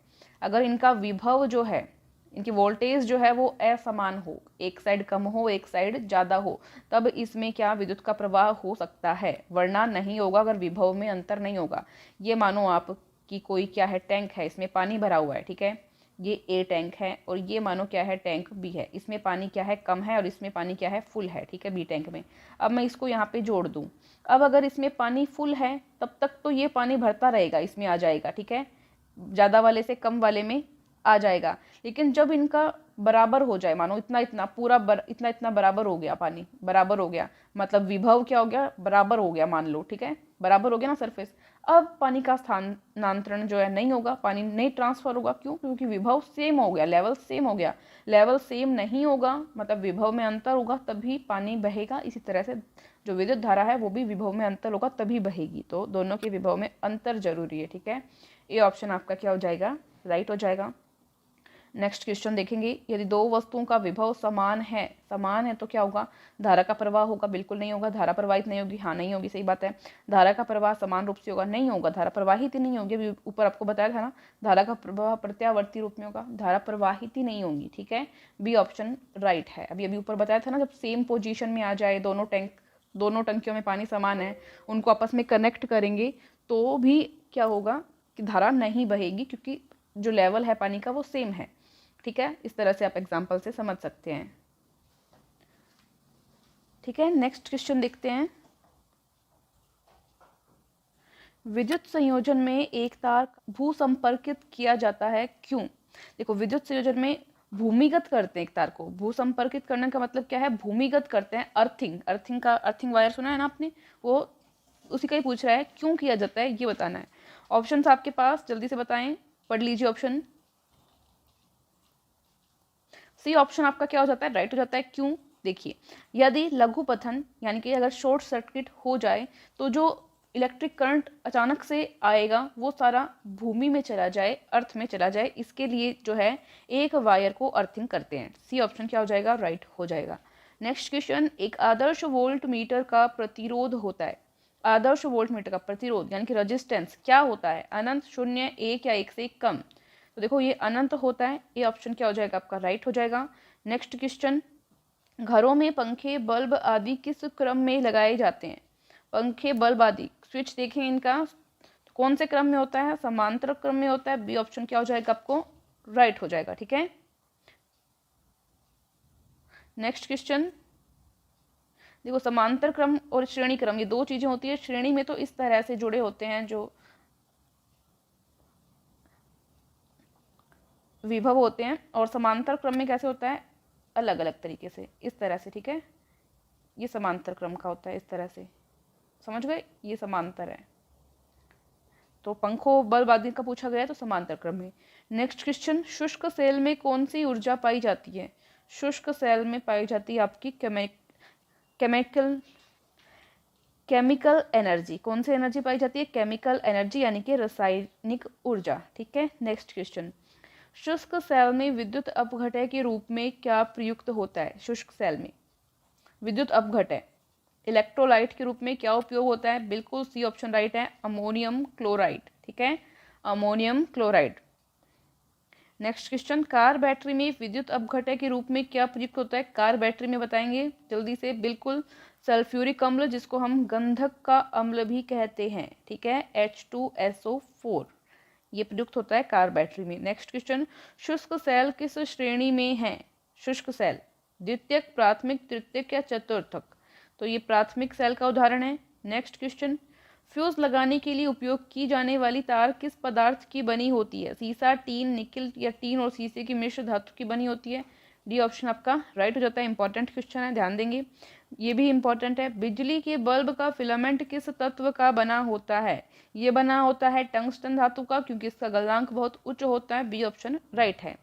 अगर इनका विभव जो है, इनकी वोल्टेज जो है वो असमान हो, एक साइड कम हो, एक साइड ज़्यादा हो, तब इसमें क्या विद्युत का प्रवाह हो सकता है, वरना नहीं होगा अगर विभव में अंतर नहीं होगा। ये मानो आप कि कोई क्या है, टैंक है, इसमें पानी भरा हुआ है, ठीक है, ये ए टैंक है, और ये मानो क्या है, टैंक बी है, इसमें पानी क्या है, कम है, और इसमें पानी क्या है, फुल है, ठीक है, बी टैंक में। अब मैं इसको यहाँ पे जोड़ दूँ, अब अगर इसमें पानी फुल है तब तक तो ये पानी भरता रहेगा, इसमें आ जाएगा, ठीक है, ज़्यादा वाले से कम वाले में आ जाएगा। लेकिन जब इनका बराबर हो जाए, मानो इतना इतना पूरा इतना इतना बराबर हो गया, पानी बराबर हो गया, मतलब विभव क्या हो गया, बराबर हो गया, मान लो, ठीक है, बराबर हो गया ना सरफेस। अब पानी का स्थानांतरण जो है नहीं होगा, पानी नहीं ट्रांसफर होगा। क्यों? क्योंकि विभव सेम हो गया, लेवल सेम हो गया। लेवल सेम नहीं होगा मतलब विभव में अंतर होगा, तभी पानी बहेगा। इसी तरह से जो विद्युत धारा है वो भी विभव में अंतर होगा तभी बहेगी। तो दोनों के विभव में अंतर जरूरी है, ठीक है। ये ऑप्शन आपका क्या हो जाएगा? राइट हो जाएगा। नेक्स्ट क्वेश्चन देखेंगे, यदि दो वस्तुओं का विभव समान है तो क्या होगा? धारा का प्रवाह होगा? बिल्कुल नहीं होगा। धारा प्रवाहित नहीं होगी? हाँ नहीं होगी, सही बात है। धारा का प्रवाह समान रूप से होगा? नहीं होगा, धारा प्रवाहित ही नहीं होगी। अभी ऊपर आपको बताया था ना, धारा का प्रवाह प्रत्यावर्ती रूप में होगा, धारा प्रवाहित ही नहीं होगी, ठीक है। बी ऑप्शन राइट है। अभी ऊपर बताया था ना, जब सेम पोजिशन में आ जाए, दोनों टंकियों में पानी समान है, उनको आपस में कनेक्ट करेंगे तो भी क्या होगा कि धारा नहीं बहेगी, क्योंकि जो लेवल है पानी का वो सेम है, ठीक है। इस तरह से आप एग्जाम्पल से समझ सकते हैं, ठीक है। नेक्स्ट क्वेश्चन देखते हैं, विद्युत संयोजन में एक तार भू संपर्कित किया जाता है, क्यों? देखो, विद्युत संयोजन में भूमिगत करते हैं एक तार को। भू संपर्कित करने का मतलब क्या है, भूमिगत करते हैं। अर्थिंग वायर सुना है ना आपने, वो उसी का ही पूछ रहा है, क्यों किया जाता है ये बताना है। ऑप्शंस आपके पास, जल्दी से बताएं, पढ़ लीजिए ऑप्शन। सी ऑप्शन आपका क्या हो जाता है, राइट हो जाता है। क्यों, देखिए, यदि लघु पतन यानी कि अगर शॉर्ट सर्किट हो जाए तो जो इलेक्ट्रिक करंट अचानक से आएगा वो सारा भूमि में चला जाए, अर्थ में चला जाए, इसके लिए जो है एक वायर को अर्थिंग करते हैं। सी ऑप्शन क्या हो जाएगा, राइट हो जाएगा। नेक्स्ट क्वेश्चन, एक आदर्श वोल्ट मीटर का प्रतिरोध होता है। आदर्श वोल्ट मीटर का प्रतिरोध यानी कि रेजिस्टेंस क्या होता है, अनंत, शून्य, एक या एक से कम। तो देखो ये अनंत होता है, ये ऑप्शन क्या हो जाएगा आपका, राइट हो जाएगा। नेक्स्ट क्वेश्चन, घरों में पंखे बल्ब आदि किस क्रम में लगाए जाते हैं। पंखे बल्ब आदि स्विच देखें इनका, तो कौन से क्रम में होता है, समांतर क्रम में होता है। बी ऑप्शन क्या हो जाएगा आपको, राइट हो जाएगा। ठीक है, नेक्स्ट क्वेश्चन देखो, समांतर क्रम और श्रेणी क्रम ये दो चीजें होती है। श्रेणी में तो इस तरह से जुड़े होते हैं जो विभव होते हैं, और समांतर क्रम में कैसे होता है, अलग अलग तरीके से, इस तरह से। ठीक है, ये समांतर क्रम का होता है, इस तरह से, समझ गए, ये समांतर है। तो पंखों बल्ब आदि का पूछा गया है तो समांतर क्रम में। नेक्स्ट क्वेश्चन, शुष्क सेल में कौन सी ऊर्जा पाई जाती है। शुष्क सेल में पाई जाती है आपकी केमिकल एनर्जी। कौन सी एनर्जी पाई जाती है, केमिकल एनर्जी यानी कि रासायनिक ऊर्जा। ठीक है, नेक्स्ट क्वेश्चन, शुष्क सेल में विद्युत अपघटय के रूप में क्या प्रयुक्त होता है। शुष्क सेल में विद्युत अपघटय इलेक्ट्रोलाइट के रूप में क्या उपयोग होता है, बिल्कुल सी ऑप्शन राइट है, अमोनियम क्लोराइड। ठीक है, ammonium chloride. Next question, car battery में विद्युत अपघटय के रूप में क्या प्रयुक्त होता है। कार बैटरी में बताएंगे जल्दी से, बिल्कुल सल्फ्यूरिक अम्ल, जिसको हम गंधक का अम्ल भी कहते हैं। ठीक है, H2SO4, ये प्रयुक्त होता है कार बैटरी में। नेक्स्ट क्वेश्चन, शुष्क सेल किस श्रेणी में है। शुष्क सेल द्वितीयक, प्राथमिक, तृतीयक या चतुर्थक। तो ये प्राथमिक सेल का उदाहरण है। नेक्स्ट क्वेश्चन, फ्यूज लगाने के लिए उपयोग की जाने वाली तार किस पदार्थ की बनी होती है। सीसा, टीन, निकिल या टीन और शीशे की मिश्र धातु की बनी होती है। डी ऑप्शन आपका राइट हो जाता है। इंपॉर्टेंट क्वेश्चन है, ध्यान देंगे, ये भी इंपॉर्टेंट है। बिजली के बल्ब का फिलामेंट किस तत्व का बना होता है। ये बना होता है टंगस्टन धातु का, क्योंकि इसका गलनांक बहुत उच्च होता है। बी ऑप्शन राइट है।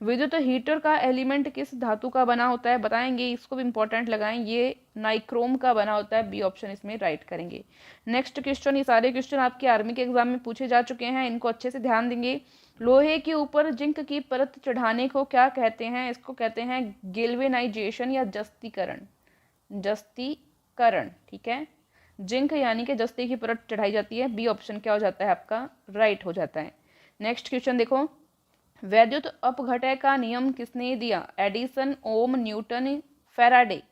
विद्युत हीटर का एलिमेंट किस धातु का बना होता है, बताएंगे, इसको भी इंपॉर्टेंट लगाएं, ये नाइक्रोम का बना होता है। बी ऑप्शन इसमें राइट करेंगे। नेक्स्ट क्वेश्चन, ये सारे क्वेश्चन आपके आर्मी के एग्जाम में पूछे जा चुके हैं, इनको अच्छे से ध्यान देंगे। लोहे के ऊपर जिंक की परत चढ़ाने को क्या कहते हैं। इसको कहते हैं गेल्वेनाइजेशन या जस्तीकरण। जस्तीकरण, ठीक है, जिंक यानी कि जस्ती की परत चढ़ाई जाती है। बी ऑप्शन क्या हो जाता है आपका, राइट हो जाता है। नेक्स्ट क्वेश्चन देखो, वैद्युत अपघटय का नियम किसने दिया। एडिसन, ओम, न्यूटन, फैराडे।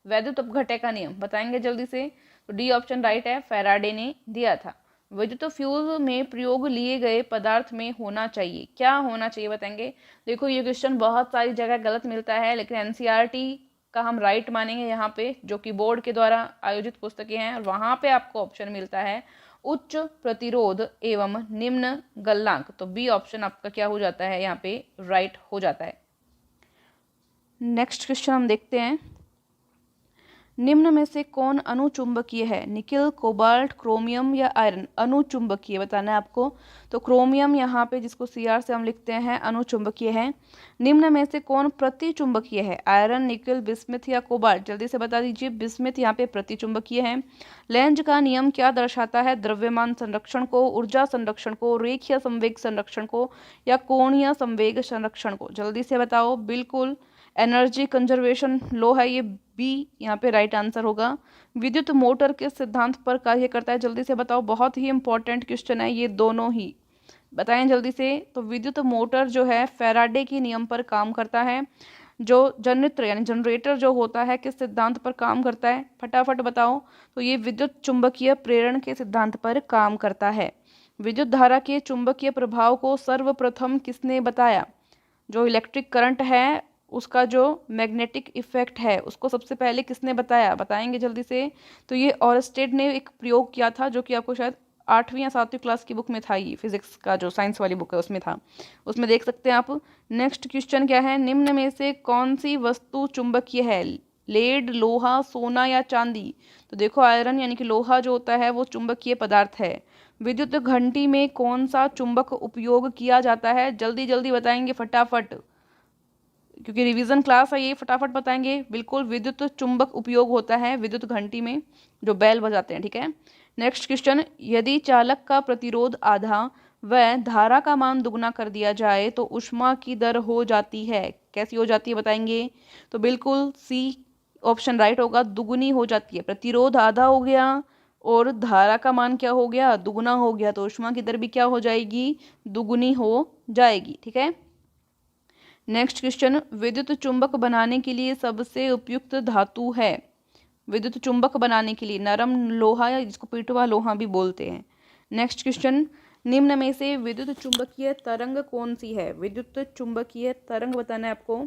वैद्युत अपघटय का नियम बताएंगे जल्दी से, तो डी ऑप्शन राइट है, फैराडे ने दिया था। विद्युत फ्यूज में प्रयोग लिए गए पदार्थ में होना चाहिए, क्या होना चाहिए बताएंगे। देखो ये क्वेश्चन बहुत सारी जगह गलत मिलता है, लेकिन एनसीईआरटी का हम राइट मानेंगे यहाँ पे, जो कि बोर्ड के द्वारा आयोजित पुस्तकें हैं, और वहां पे आपको ऑप्शन मिलता है उच्च प्रतिरोध एवं निम्न गलनांक। तो बी ऑप्शन आपका क्या हो जाता है, यहाँ पे राइट हो जाता है। नेक्स्ट क्वेश्चन हम देखते हैं, निम्न में से कौन अनुचुंबकीय है। निकिल, कोबाल्ट, क्रोमियम या आयरन। अनुचुंबकीय बताना है आपको, तो क्रोमियम यहाँ पे जिसको Cr से हम लिखते हैं अनुचुंबकीय है। निम्न में से कौन प्रतिचुंबकीय है। आयरन, निकिल, बिस्मिथ या कोबाल्ट। जल्दी से बता दीजिए, बिस्मिथ यहाँ पे प्रतिचुंबकीय है। लेंज का नियम क्या दर्शाता है। द्रव्यमान संरक्षण को, ऊर्जा संरक्षण को, रेखीय संवेग संरक्षण को या कोणीय संवेग संरक्षण को। जल्दी से बताओ, बिल्कुल एनर्जी कंजर्वेशन लो है, ये बी यहाँ पे राइट आंसर होगा। विद्युत मोटर किस सिद्धांत पर कार्य करता है, जल्दी से बताओ, बहुत ही इंपॉर्टेंट क्वेश्चन है ये दोनों ही, बताएं जल्दी से। तो विद्युत मोटर जो है फैराडे के नियम पर काम करता है। जो जनरेटर यानी जनरेटर जो होता है किस सिद्धांत पर काम करता है, फटाफट बताओ। तो ये विद्युत चुंबकीय प्रेरण के सिद्धांत पर काम करता है। विद्युत धारा के चुंबकीय प्रभाव को सर्वप्रथम किसने बताया। जो इलेक्ट्रिक करंट है उसका जो मैग्नेटिक इफेक्ट है उसको सबसे पहले किसने बताया, बताएंगे जल्दी से। तो ये ऑरस्टेड ने एक प्रयोग किया था, जो कि आपको शायद 8वीं या 7वीं क्लास की बुक में था, ये फिजिक्स का जो साइंस वाली बुक है उसमें था, उसमें देख सकते हैं आप। नेक्स्ट क्वेश्चन क्या है, निम्न में से कौन सी वस्तु चुंबकीय है, लेड, लोहा, सोना या चांदी। तो देखो आयरन यानी कि लोहा जो होता है वो चुंबकीय पदार्थ है। विद्युत घंटी में कौन सा चुंबक उपयोग किया जाता है, जल्दी जल्दी बताएंगे फटाफट, क्योंकि रिवीजन क्लास है ये, फटाफट बताएंगे। बिल्कुल, विद्युत चुंबक उपयोग होता है विद्युत घंटी में, जो बेल बजाते हैं, ठीक है। नेक्स्ट क्वेश्चन, यदि चालक का प्रतिरोध आधा व धारा का मान दुगना कर दिया जाए तो ऊष्मा की दर हो जाती है, कैसी हो जाती है बताएंगे। तो बिल्कुल सी ऑप्शन राइट होगा, दुगुनी हो जाती है। प्रतिरोध आधा हो गया और धारा का मान क्या हो गया, दुगना हो गया, तो ऊष्मा की दर भी क्या हो जाएगी, दुगुनी हो जाएगी, ठीक है। नेक्स्ट क्वेश्चन, विद्युत चुंबक बनाने के लिए सबसे उपयुक्त धातु है, विद्युत चुंबक बनाने के लिए नरम लोहा या जिसको पिटवा लोहा भी बोलते हैं। नेक्स्ट क्वेश्चन, निम्न में से विद्युत चुंबकीय तरंग कौन सी है, विद्युत चुंबकीय तरंग बताना है आपको।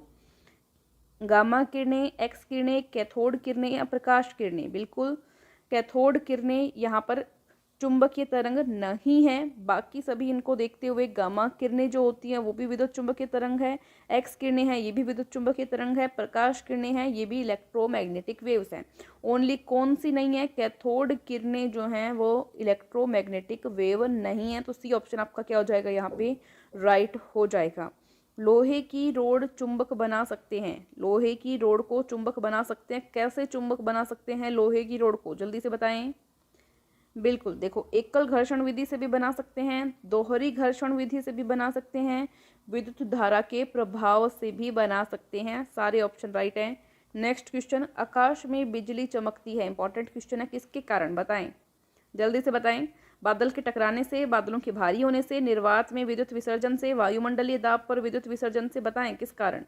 गामा किरणें, एक्स किरणें, कैथोड किरणें या प्रकाश किरणें। बिल्कुल कैथोड किरणें यहाँ पर चुंबकीय तरंग नहीं है, बाकी सभी इनको देखते हुए गामा किरणें जो होती हैं वो भी विद्युत चुंबकीय तरंग है, एक्स किरणें हैं ये भी विद्युत चुंबकीय तरंग है, प्रकाश किरणें हैं ये भी इलेक्ट्रोमैग्नेटिक वेव्स हैं। ओनली कौन सी नहीं है, कैथोड किरणें जो हैं वो इलेक्ट्रोमैग्नेटिक वेव नहीं है, तो सी ऑप्शन आपका क्या हो जाएगा यहाँ पे, राइट हो जाएगा। लोहे की रोड चुंबक बना सकते हैं, लोहे की रोड को चुंबक बना सकते हैं, कैसे चुंबक बना सकते हैं लोहे की रोड को, जल्दी से बताएं। बिल्कुल, देखो एकल घर्षण विधि से भी बना सकते हैं, दोहरी घर्षण विधि से भी बना सकते हैं, विद्युत धारा के प्रभाव से भी बना सकते हैं, सारे ऑप्शन राइट हैं। नेक्स्ट क्वेश्चन, आकाश में बिजली चमकती है, इंपॉर्टेंट क्वेश्चन है, किसके कारण बताएं, जल्दी से बताएं। बादल के टकराने से, बादलों के भारी होने से, निर्वात में विद्युत विसर्जन से, वायुमंडलीय दाब पर विद्युत विसर्जन से, बताएं किस कारण।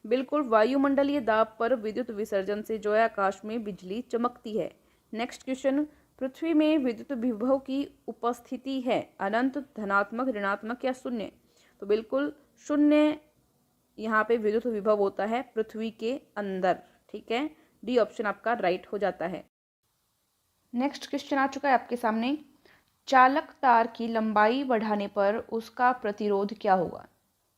बिल्कुल वायुमंडलीय दाब पर विद्युत विसर्जन से जो है आकाश में बिजली चमकती है। नेक्स्ट क्वेश्चन, पृथ्वी में विद्युत विभव की उपस्थिति है, अनंत, धनात्मक, ऋणात्मक या शून्य। तो बिल्कुल शून्य यहाँ पे विद्युत विभव होता है पृथ्वी के अंदर, ठीक है, डी ऑप्शन आपका राइट हो जाता है। नेक्स्ट क्वेश्चन आ चुका है आपके सामने, चालक तार की लंबाई बढ़ाने पर उसका प्रतिरोध क्या होगा।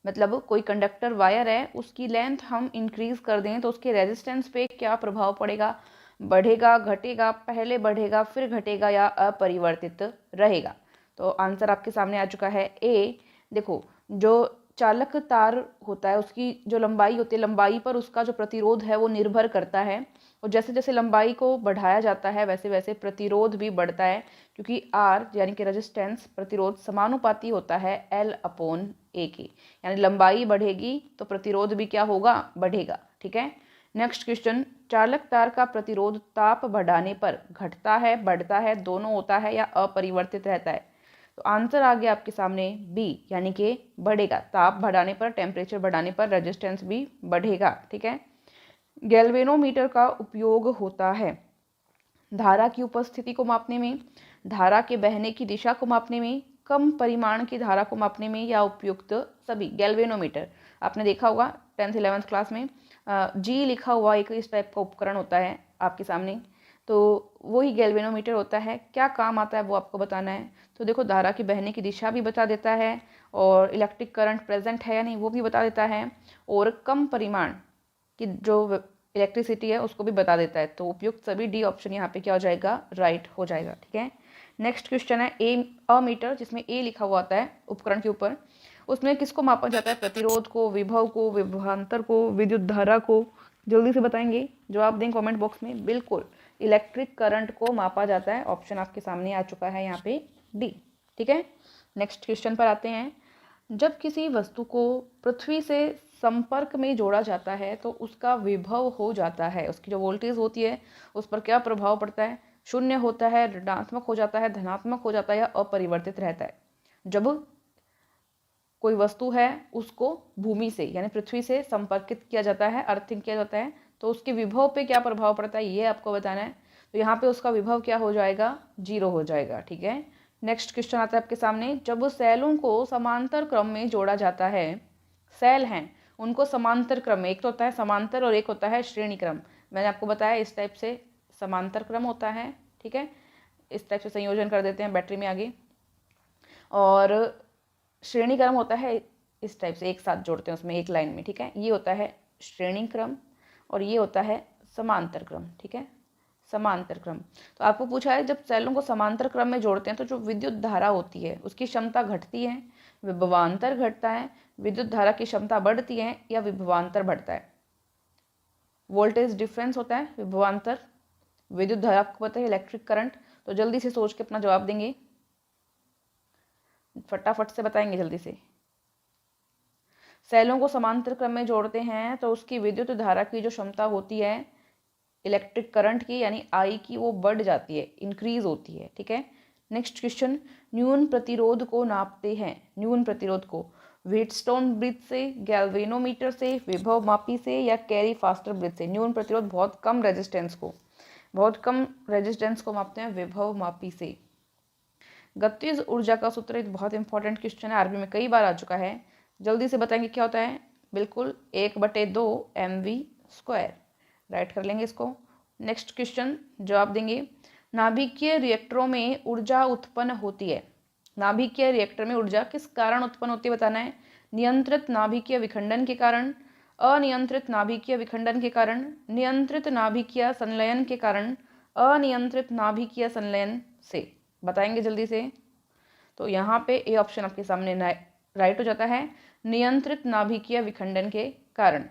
मतलब कोई कंडक्टर वायर है, उसकी लेंथ हम इंक्रीज कर दें तो उसके रेजिस्टेंस पे क्या प्रभाव पड़ेगा, बढ़ेगा, घटेगा, पहले बढ़ेगा फिर घटेगा या अपरिवर्तित रहेगा। तो आंसर आपके सामने आ चुका है ए। देखो जो चालक तार होता है उसकी जो लंबाई होती है, लंबाई पर उसका जो प्रतिरोध है वो निर्भर करता है, और जैसे जैसे लंबाई को बढ़ाया जाता है वैसे वैसे प्रतिरोध भी बढ़ता है, क्योंकि आर यानी कि रेजिस्टेंस प्रतिरोध समानुपाती होता है L/A के, यानी लंबाई बढ़ेगी तो प्रतिरोध भी क्या होगा, बढ़ेगा, ठीक है। नेक्स्ट क्वेश्चन, चालक तार का प्रतिरोध ताप बढ़ाने पर घटता है, बढ़ता है, दोनों होता है या अपरिवर्तित रहता है। तो आंसर आ गया आपके सामने बी, यानी कि बढ़ेगा, ताप बढ़ाने पर, टेम्परेचर बढ़ाने पर रेजिस्टेंस भी बढ़ेगा, ठीक है। गैल्वेनोमीटर का उपयोग होता है धारा की उपस्थिति को मापने में, धारा के बहने की दिशा को मापने में, कम परिमाण की धारा को मापने में या उपयुक्त सभी। गैल्वेनोमीटर आपने देखा होगा 10th 11th क्लास में, जी लिखा हुआ एक इस टाइप का उपकरण होता है आपके सामने, तो वही गैल्वेनोमीटर होता है। क्या काम आता है वो आपको बताना है। तो देखो धारा की बहने की दिशा भी बता देता है, और इलेक्ट्रिक करंट प्रेजेंट है या नहीं वो भी बता देता है, और कम परिमाण की जो इलेक्ट्रिसिटी है उसको भी बता देता है। तो उपयुक्त सभी, डी ऑप्शन यहाँ पे क्या हो जाएगा, राइट हो जाएगा, ठीक है। नेक्स्ट क्वेश्चन है ए मीटर, जिसमें ए लिखा हुआ आता है उपकरण के ऊपर, उसमें किसको मापा जाता है, प्रतिरोध को, विभव को, विभवांतर को, विद्युत धारा को, जल्दी से बताएंगे, जवाब दें कमेंट बॉक्स में। बिल्कुल इलेक्ट्रिक करंट को मापा जाता है, ऑप्शन आपके सामने आ चुका है यहाँ पे डी, ठीक है। नेक्स्ट क्वेश्चन पर आते हैं, जब किसी वस्तु को पृथ्वी से संपर्क में जोड़ा जाता है तो उसका विभव हो जाता है, उसकी जो वोल्टेज होती है उस पर क्या प्रभाव पड़ता है, शून्य होता है, ऋणात्मक हो जाता है, धनात्मक हो जाता है या अपरिवर्तित रहता है। जब कोई वस्तु है उसको भूमि से यानी पृथ्वी से संपर्कित किया जाता है, अर्थिंग किया जाता है, तो उसके विभव पे क्या प्रभाव पड़ता है ये आपको बताना है। तो यहाँ पे उसका विभव क्या हो जाएगा, 0 हो जाएगा, ठीक है। नेक्स्ट क्वेश्चन आता है आपके सामने, जब सेलों को समांतर क्रम में जोड़ा जाता है, सेल हैं उनको समांतर क्रम में, एक तो होता है समांतर और एक होता है श्रेणी क्रम, मैंने आपको बताया इस टाइप से समांतर क्रम होता है, ठीक है, इस टाइप से संयोजन कर देते हैं बैटरी में आगे, और श्रेणी क्रम होता है इस टाइप से, एक साथ जोड़ते हैं उसमें एक लाइन में, ठीक है। ये होता है श्रेणी क्रम और ये होता है समांतर क्रम, ठीक है, समांतर क्रम। तो आपको पूछा है जब सेलों को समांतर क्रम में जोड़ते हैं तो जो विद्युत धारा होती है उसकी क्षमता घटती है, विभवांतर घटता है, विद्युत धारा की क्षमता बढ़ती है या विभवांतर बढ़ता है। वोल्टेज डिफरेंस होता है विभवांतर, विद्युत धारा आपको पता है इलेक्ट्रिक करंट। तो जल्दी से सोच के अपना जवाब देंगे, फटाफट से बताएंगे जल्दी से। सेलों को समांतर क्रम में जोड़ते हैं तो उसकी विद्युत धारा की जो क्षमता होती है इलेक्ट्रिक करंट की यानी आई की, वो बढ़ जाती है, इंक्रीज होती है, ठीक है। नेक्स्ट क्वेश्चन, न्यून प्रतिरोध को नापते हैं, न्यून प्रतिरोध को व्हीटस्टोन ब्रिज से, गैल्वेनोमीटर से, विभव मापी से या कैरी फास्टर ब्रिज से। न्यून प्रतिरोध बहुत कम रेजिस्टेंस को मापते हैं विभव मापी से। गतिज ऊर्जा का सूत्र एक बहुत इंपॉर्टेंट क्वेश्चन है, आरबी में कई बार आ चुका है, जल्दी से बताएंगे क्या होता है। बिल्कुल 1/2 mv², राइट कर लेंगे इसको। नेक्स्ट क्वेश्चन जवाब देंगे, नाभिकीय रिएक्टरों में ऊर्जा उत्पन्न होती है, नाभिकीय रिएक्टर में ऊर्जा किस कारण उत्पन्न होती है बताना है। नियंत्रित नाभिकीय विखंडन के कारण, अनियंत्रित नाभिकीय विखंडन के कारण, नियंत्रित नाभिकीय संलयन के कारण, अनियंत्रित नाभिकीय संलयन से। बताएंगे जल्दी से। तो यहाँ पे ए ऑप्शन आपके सामने राइट हो जाता है, नियंत्रित नाभिकीय विखंडन के कारण।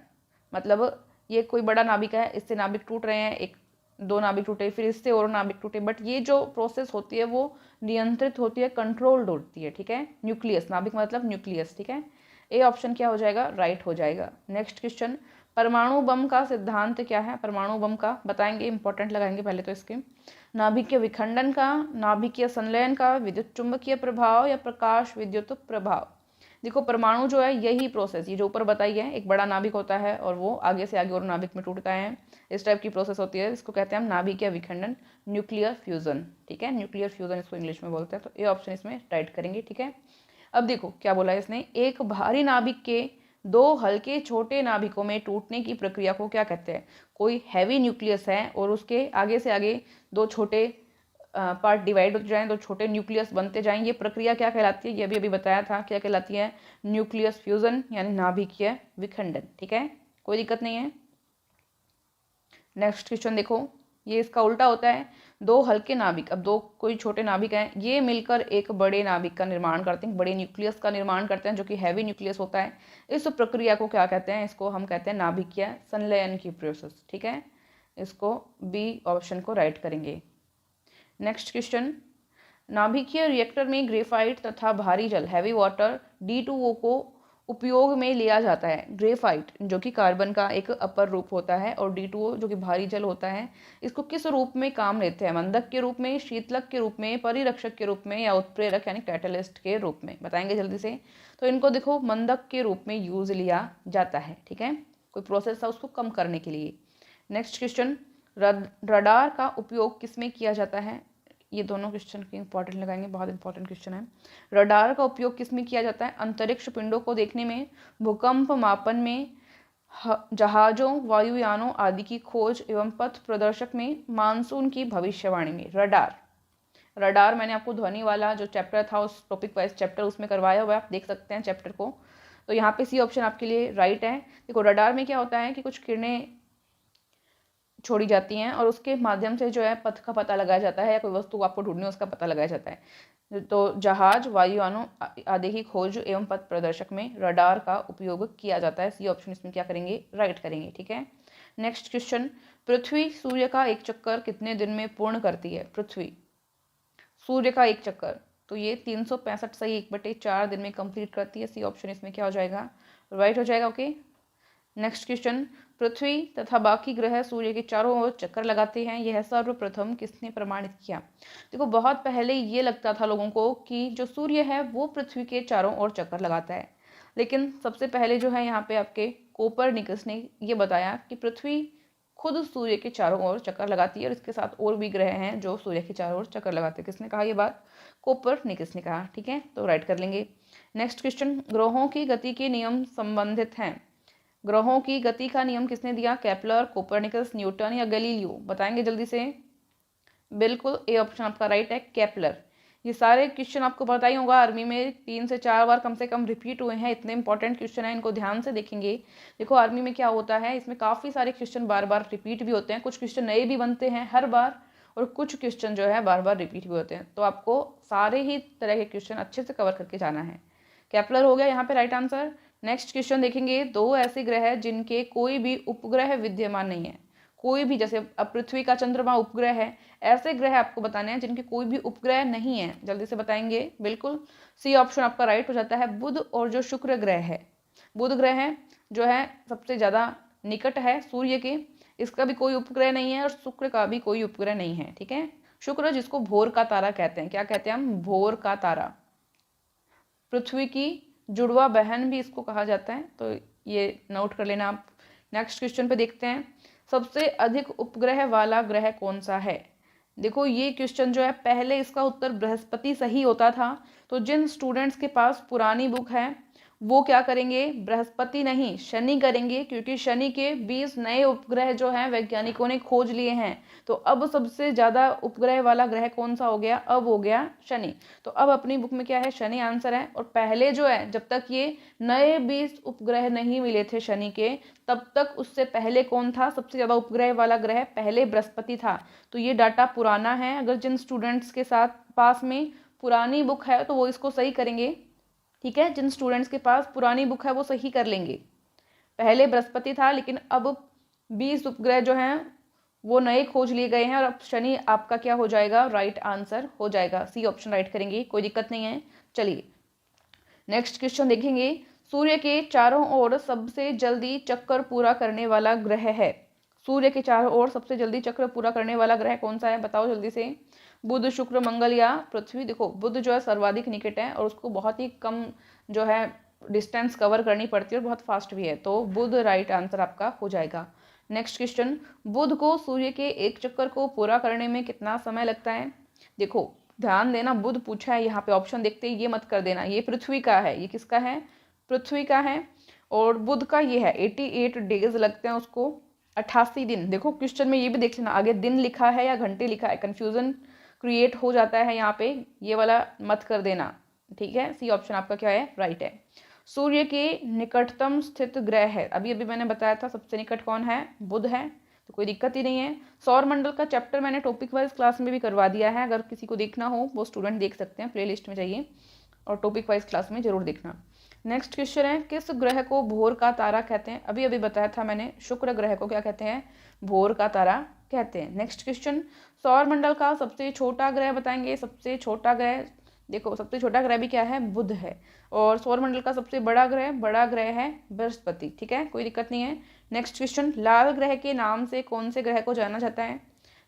मतलब ये कोई बड़ा नाभिक है, इससे नाभिक टूट रहे हैं, एक दो नाभिक टूटे, फिर इससे और नाभिक टूटे, बट ये जो प्रोसेस होती है वो नियंत्रित होती है, कंट्रोल्ड होती है, ठीक है। न्यूक्लियस, नाभिक मतलब न्यूक्लियस, ठीक है। ए ऑप्शन क्या हो जाएगा, राइट हो जाएगा। नेक्स्ट क्वेश्चन, परमाणु बम का सिद्धांत क्या है। परमाणु बम का बताएंगे, इंपॉर्टेंट लगाएंगे पहले तो इसके। नाभिकीय विखंडन का, नाभिकीय संलयन का, विद्युत चुंबकीय प्रभाव या प्रकाश विद्युत प्रभाव। देखो परमाणु जो है यही प्रोसेस, ये जो ऊपर बताई है, एक बड़ा नाभिक होता है और वो आगे से आगे और नाभिक में टूटता है, इस टाइप की प्रोसेस होती है, इसको कहते हैं हम नाभिकीय विखंडन, न्यूक्लियर फ्यूजन, ठीक है, न्यूक्लियर फ्यूजन इसको इंग्लिश में बोलते हैं। तो ये ऑप्शन इसमें राइट करेंगे, ठीक है। अब देखो क्या बोला है इसने, एक भारी नाभिक के दो हल्के छोटे नाभिकों में टूटने की प्रक्रिया को क्या कहते हैं। कोई हैवी न्यूक्लियस है और उसके आगे से आगे दो छोटे पार्ट डिवाइड हो जाएं, तो छोटे न्यूक्लियस बनते जाएं, ये प्रक्रिया क्या कहलाती है, ये अभी बताया था, क्या कहलाती है, न्यूक्लियस फ्यूजन यानी नाभिकीय विखंडन, ठीक है, कोई दिक्कत नहीं है। नेक्स्ट क्वेश्चन देखो, ये इसका उल्टा होता है, दो हल्के नाभिक, अब दो कोई छोटे नाभिक हैं, ये मिलकर एक बड़े नाभिक का निर्माण करते हैं, बड़े न्यूक्लियस का निर्माण करते हैं जो कि हैवी न्यूक्लियस होता है। इस प्रक्रिया को क्या कहते हैं, इसको हम कहते हैं नाभिकीय संलयन की प्रोसेस, ठीक है। इसको बी ऑप्शन को राइट करेंगे। नेक्स्ट क्वेश्चन, नाभिकीय रिएक्टर में ग्रेफाइट तथा भारी जल हैवी वाटर D2O को उपयोग में लिया जाता है। ग्रेफाइट जो कि कार्बन का एक अपर रूप होता है और D2O जो कि भारी जल होता है, इसको किस रूप में काम लेते हैं। मंदक के रूप में, शीतलक के रूप में, परिरक्षक के रूप में या उत्प्रेरक यानी कैटलिस्ट के रूप में। बताएंगे जल्दी से। तो इनको देखो मंदक के रूप में यूज लिया जाता है, ठीक है, कोई प्रोसेस था उसको कम करने के लिए। नेक्स्ट क्वेश्चन, रडार का उपयोग किसमें किया जाता है। ये दोनों क्वेश्चन के इंपॉर्टेंट लगाएंगे, बहुत इंपॉर्टेंट क्वेश्चन है। रडार का उपयोग किसमें किया जाता है, अंतरिक्ष पिंडों को देखने में, भूकंप मापन में, जहाजों, वायुयानों आदि की खोज एवं पथ प्रदर्शक में, मानसून की भविष्यवाणी में। रडार मैंने आपको ध्वनि वाला जो चैप्टर था उस टॉपिक वाइज चैप्टर उसमें करवाया हुआ है, आप देख सकते हैं चैप्टर को। तो यहाँ पे सी ऑप्शन आपके लिए राइट है। देखो रडार में क्या होता है कि कुछ किरणें छोड़ी जाती हैं और उसके माध्यम से जो है पथ का पता लगाया जाता है या कोई वस्तु आपको ढूंढनी है उसका पता लगाया जाता है। तो जहाज, वायुयानों आदि की खोज एवं पथ प्रदर्शक में रडार का उपयोग किया जाता है। सी ऑप्शन इसमें क्या करेंगे, राइट करेंगे, ठीक है। नेक्स्ट क्वेश्चन, पृथ्वी सूर्य का एक चक्कर कितने दिन में पूर्ण करती है। पृथ्वी सूर्य का एक चक्कर, तो ये 365 सही 1/4 दिन में कंप्लीट करती है। सी ऑप्शन इसमें क्या हो जाएगा, राइट हो जाएगा, ओके। नेक्स्ट क्वेश्चन, पृथ्वी तथा बाकी ग्रह सूर्य के चारों ओर चक्कर लगाते हैं, यह सर्वप्रथम किसने प्रमाणित किया। देखो बहुत पहले ये लगता था लोगों को कि जो सूर्य है वो पृथ्वी के चारों ओर चक्कर लगाता है, लेकिन सबसे पहले जो है यहाँ पे आपके कोपरनिकस ने ये बताया कि पृथ्वी खुद सूर्य के चारों ओर चक्कर लगाती है और इसके साथ और भी ग्रह हैं जो सूर्य के चारों ओर चक्कर लगाते हैं। किसने कहा ये बात, कोपरनिकस ने कहा, ठीक है, तो राइट कर लेंगे। नेक्स्ट क्वेश्चन, ग्रहों की गति के नियम संबंधित हैं। ग्रहों की गति का नियम किसने दिया, केपलर, कोपरनिकस, न्यूटन या गैलीलियो। बताएंगे जल्दी से। बिल्कुल ए ऑप्शन आपका राइट है, केपलर। ये सारे क्वेश्चन आपको पता ही होगा, आर्मी में 3 से 4 बार कम से कम रिपीट हुए हैं, इतने इंपॉर्टेंट क्वेश्चन हैं, इनको ध्यान से देखेंगे। देखो आर्मी में क्या होता है, इसमें काफ़ी सारे क्वेश्चन बार बार रिपीट भी होते हैं, कुछ क्वेश्चन नए भी बनते हैं हर बार, और कुछ क्वेश्चन जो है बार बार रिपीट भी होते हैं। तो आपको सारे ही तरह के क्वेश्चन अच्छे से कवर करके जाना है। केपलर हो गया यहाँ पे राइट आंसर। नेक्स्ट क्वेश्चन देखेंगे, 2 ऐसे ग्रह हैं जिनके कोई भी उपग्रह विद्यमान नहीं है। कोई भी, जैसे अब पृथ्वी का चंद्रमा उपग्रह है, ऐसे ग्रह आपको बताने हैं जिनके कोई भी उपग्रह नहीं है। जल्दी से बताएंगे। बिल्कुल सी ऑप्शन आपका राइट हो जाता है, बुध और जो शुक्र ग्रह है। बुध ग्रह है जो है सबसे ज़्यादा निकट है सूर्य के, इसका भी कोई उपग्रह नहीं है, और शुक्र का भी कोई उपग्रह नहीं है। ठीक है, शुक्र जिसको भोर का तारा कहते हैं, क्या कहते हैं हम, भोर का तारा। पृथ्वी की जुड़वा बहन भी इसको कहा जाता है, तो ये नोट कर लेना आप। नेक्स्ट क्वेश्चन पे देखते हैं, सबसे अधिक उपग्रह वाला ग्रह कौन सा है। देखो ये क्वेश्चन जो है, पहले इसका उत्तर बृहस्पति सही होता था, तो जिन स्टूडेंट्स के पास पुरानी बुक है वो क्या करेंगे, बृहस्पति नहीं शनि करेंगे, क्योंकि शनि के 20 नए उपग्रह जो हैं वैज्ञानिकों ने खोज लिए हैं। तो अब सबसे ज़्यादा उपग्रह वाला ग्रह कौन सा हो गया, अब हो गया शनि। तो अब अपनी बुक में क्या है, शनि आंसर है। और पहले जो है, जब तक ये नए 20 उपग्रह नहीं मिले थे शनि के, तब तक उससे पहले कौन था सबसे ज़्यादा उपग्रह वाला ग्रह, पहले बृहस्पति था। तो ये डाटा पुराना है, अगर जिन स्टूडेंट्स के साथ पास में पुरानी बुक है तो वो इसको सही करेंगे। ठीक है, जिन स्टूडेंट्स के पास पुरानी बुक है वो सही कर लेंगे। पहले बृहस्पति था, लेकिन अब 20 उपग्रह जो हैं वो नए खोज लिए गए हैं, और अब शनि आपका क्या हो जाएगा, राइट आंसर हो जाएगा। सी ऑप्शन राइट करेंगे, कोई दिक्कत नहीं है। चलिए नेक्स्ट क्वेश्चन देखेंगे, सूर्य के चारों ओर सबसे जल्दी चक्कर पूरा करने वाला ग्रह है। सूर्य के चारों ओर सबसे जल्दी चक्र पूरा करने वाला ग्रह कौन सा है, बताओ जल्दी से। बुध, शुक्र, मंगल या पृथ्वी। देखो बुध जो है सर्वाधिक निकट है, और उसको बहुत ही कम जो है डिस्टेंस कवर करनी पड़ती है, और बहुत फास्ट भी है, तो बुध राइट आंसर आपका हो जाएगा। नेक्स्ट क्वेश्चन, बुध को सूर्य के एक चक्कर को पूरा करने में कितना समय लगता है। देखो ध्यान देना, बुध पूछा है यहाँ पे, ऑप्शन देखते ही ये मत कर देना, ये पृथ्वी का है, ये किसका है, पृथ्वी का है। और बुध का ये है 88 डेज लगते हैं उसको, 88 दिन। देखो क्वेश्चन में ये भी देख लेना, आगे दिन लिखा है या घंटे लिखा है, कन्फ्यूजन क्रिएट हो जाता है यहाँ पे, ये वाला मत कर देना। ठीक है, सी ऑप्शन आपका क्या है, राइट है। सूर्य के निकटतम स्थित ग्रह है, अभी अभी मैंने बताया था सबसे निकट कौन है, बुध है, तो कोई दिक्कत ही नहीं है। सौर मंडल का चैप्टर मैंने टॉपिक वाइज क्लास में भी करवा दिया है, अगर किसी को देखना हो वो स्टूडेंट देख सकते हैं, प्ले लिस्ट में जाइए और टॉपिक वाइज क्लास में जरूर देखना। नेक्स्ट क्वेश्चन है, किस ग्रह को भोर का तारा कहते हैं। अभी अभी बताया था मैंने, शुक्र ग्रह को क्या कहते हैं, भोर का तारा कहते हैं। नेक्स्ट क्वेश्चन, सौर मंडल का सबसे छोटा ग्रह बताएंगे। सबसे छोटा ग्रह, देखो सबसे छोटा ग्रह भी क्या है, बुध है। और सौर मंडल का सबसे बड़ा ग्रह है बृहस्पति। ठीक है, कोई दिक्कत नहीं है। नेक्स्ट क्वेश्चन, लाल ग्रह के नाम से कौन से ग्रह को जाना जाता है।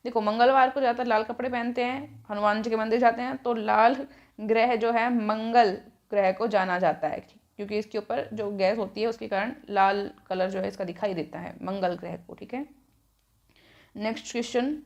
देखो मंगलवार को ज़्यादातर लाल कपड़े पहनते हैं, हनुमान जी के मंदिर जाते हैं, तो लाल ग्रह जो है मंगल ग्रह को जाना जाता है, क्योंकि इसके ऊपर जो गैस होती है उसके कारण लाल कलर जो है इसका दिखाई देता है मंगल ग्रह को। ठीक है, नेक्स्ट क्वेश्चन,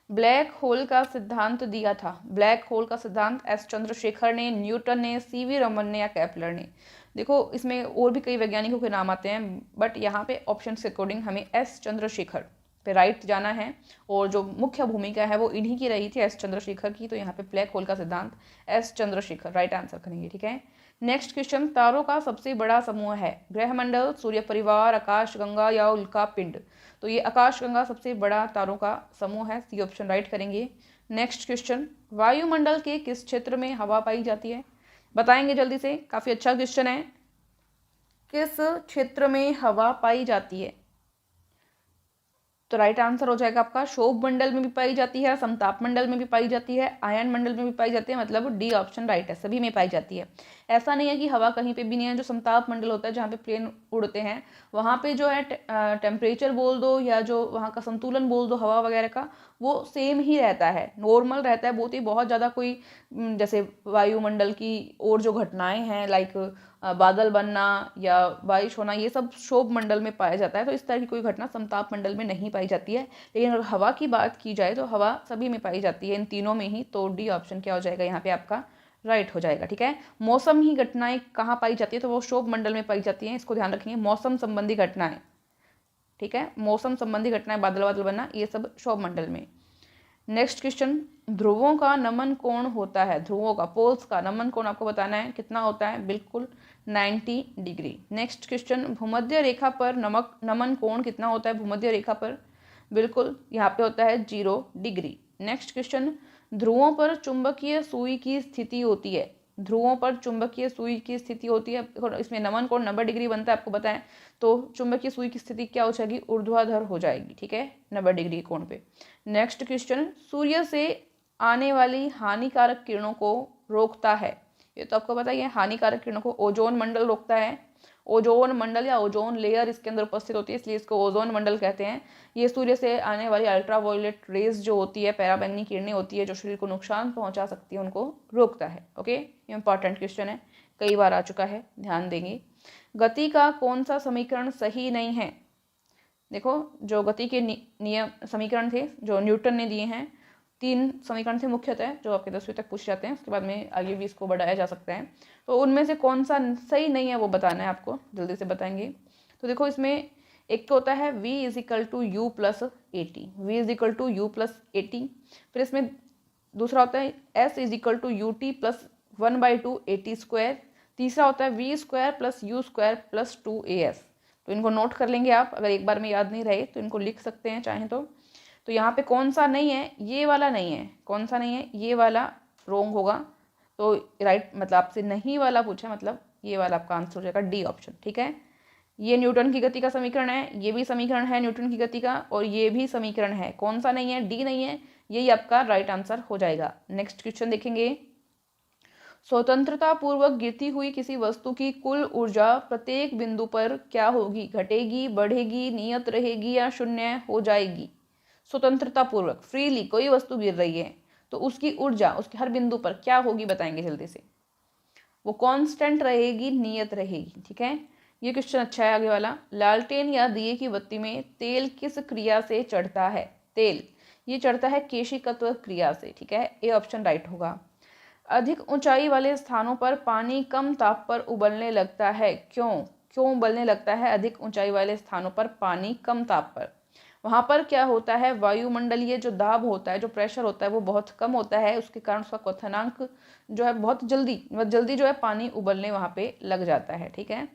ब्लैक होल का सिद्धांत दिया था। ब्लैक होल का सिद्धांत एस चंद्रशेखर ने, न्यूटन ने, सीवी रमन ने या केपलर ने। देखो इसमें और भी कई वैज्ञानिकों के नाम आते हैं, बट यहाँ पे ऑप्शन के अकॉर्डिंग हमें एस चंद्रशेखर पे राइट जाना है, और जो मुख्य भूमिका है वो इन्हीं की रही थी, एस चंद्रशेखर की। तो यहाँ पे ब्लैक होल का सिद्धांत एस चंद्रशेखर राइट आंसर करेंगे। ठीक है, नेक्स्ट क्वेश्चन, तारों का सबसे बड़ा समूह है। ग्रहमंडल, सूर्य परिवार, आकाशगंगा या उल्का पिंड। तो ये आकाशगंगा सबसे बड़ा तारों का समूह है, सी ऑप्शन राइट करेंगे। नेक्स्ट क्वेश्चन, वायुमंडल के किस क्षेत्र में हवा पाई जाती है, बताएंगे जल्दी से, काफी अच्छा क्वेश्चन है। किस क्षेत्र में हवा पाई जाती है, तो राइट आंसर हो जाएगा आपका शोभ मंडल में भी पाई जाती है, समताप मंडल में भी पाई जाती है, आयन मंडल में भी पाई जाती है, मतलब डी ऑप्शन राइट है, सभी में पाई जाती है। ऐसा नहीं है कि हवा कहीं पे भी नहीं है। जो समताप मंडल होता है जहाँ पे प्लेन उड़ते हैं, वहाँ पे जो है टेम्परेचर बोल दो या जो वहाँ का संतुलन बोल दो हवा वगैरह का, वो सेम ही रहता है, नॉर्मल रहता है बहुत ज़्यादा कोई जैसे वायुमंडल की और जो घटनाएं हैं लाइक बादल बनना या बारिश होना, ये सब शोभ मंडल में पाया जाता है। तो इस तरह की कोई घटना समताप मंडल में नहीं पाई जाती है। लेकिन अगर हवा की बात की जाए तो हवा सभी में पाई जाती है, इन तीनों में ही। तो डी ऑप्शन क्या हो जाएगा यहाँ पे आपका, राइट हो जाएगा। ठीक है, मौसम ही घटनाएं कहाँ पाई जाती है, तो वो शोभ मंडल में पाई जाती हैं, इसको ध्यान रखेंगे। मौसम संबंधी घटनाएं, ठीक है, मौसम संबंधी घटनाएं, बादल बादल बनना, ये सब शोभ मंडल में। नेक्स्ट क्वेश्चन, ध्रुवों का नमन कोण होता है, ध्रुवों का पोल्स का नमन कोण आपको बताना है कितना होता है, बिल्कुल 90 डिग्री। नेक्स्ट क्वेश्चन, भूमध्य रेखा पर नमन कोण कितना होता है भूमध्य रेखा पर, बिल्कुल यहाँ पे होता है 0 डिग्री। नेक्स्ट क्वेश्चन, ध्रुवों पर चुंबकीय सुई की स्थिति होती है, ध्रुवों पर चुंबकीय सुई की स्थिति होती है, इसमें नमन कोण 90 डिग्री बनता है आपको बताएं, तो चुंबकीय सुई की स्थिति क्या हो जाएगी, ऊर्ध्वाधर हो जाएगी, ठीक है, 90 डिग्री कोण पे। नेक्स्ट क्वेश्चन, सूर्य से आने वाली हानिकारक किरणों को रोकता है, ये तो आपको पता ही है, हानिकारक किरणों को ओजोन मंडल रोकता है, ओजोन मंडल या ओजोन लेयर इसके अंदर उपस्थित होती है, इसलिए इसको ओजोन मंडल कहते हैं। ये सूर्य से आने वाली अल्ट्रावायलेट रेज जो होती है, पराबैंगनी किरणें होती है जो शरीर को नुकसान पहुंचा सकती है, उनको रोकता है। ओके, ये इंपॉर्टेंट क्वेश्चन है, कई बार आ चुका है, ध्यान देंगे। गति का कौन सा समीकरण सही नहीं है, देखो जो गति के नियम समीकरण थे जो न्यूटन ने दिए हैं, 3 समीकरण थे मुख्यतः जो आपके 10वीं तक पूछ जाते हैं, उसके बाद में आगे भी इसको बढ़ाया जा सकता है, तो उनमें से कौन सा सही नहीं है वो बताना है आपको, जल्दी से बताएंगे। तो देखो इसमें एक तो होता है v = u + at, v = u + at, फिर इसमें दूसरा होता है s = ut + 1/2 at², तीसरा होता है v² + u² + 2as। तो इनको नोट कर लेंगे आप, अगर एक बार में याद नहीं रहे तो इनको लिख सकते हैं चाहें तो यहाँ पे कौन सा नहीं है, ये वाला नहीं है, कौन सा नहीं है, ये वाला रोंग होगा, तो राइट मतलब आपसे नहीं वाला पूछा, मतलब ये वाला आपका आंसर हो जाएगा डी ऑप्शन, ठीक है। ये न्यूटन की गति का समीकरण है, ये भी समीकरण है न्यूटन की गति का, और ये भी समीकरण है, कौन सा नहीं है, डी नहीं है, यही आपका राइट आंसर हो जाएगा। नेक्स्ट क्वेश्चन देखेंगे, स्वतंत्रता पूर्वक गिरती हुई किसी वस्तु की कुल ऊर्जा प्रत्येक बिंदु पर क्या होगी, घटेगी, बढ़ेगी, नियत रहेगी या शून्य हो जाएगी। स्वतंत्रता पूर्वक फ्रीली कोई वस्तु गिर रही है तो उसकी ऊर्जा उसके हर बिंदु पर क्या होगी बताएंगे जल्दी से, वो कांस्टेंट रहेगी, नियत रहेगी, ठीक है। ये क्वेश्चन अच्छा है आगे वाला, लालटेन या दिए की बत्ती में तेल किस क्रिया से चढ़ता है, तेल ये चढ़ता है केशिकत्व क्रिया से, ठीक है, ए ऑप्शन राइट होगा। अधिक ऊंचाई वाले स्थानों पर पानी कम ताप पर उबलने लगता है, क्यों उबलने लगता है अधिक ऊंचाई वाले स्थानों पर पानी कम ताप पर, वहाँ पर क्या होता है, वायुमंडलीय जो दाब होता है, जो प्रेशर होता है वो बहुत कम होता है, उसके कारण उसका क्वथनांक जो है बहुत जल्दी जो है पानी उबलने वहाँ पे लग जाता है, ठीक है।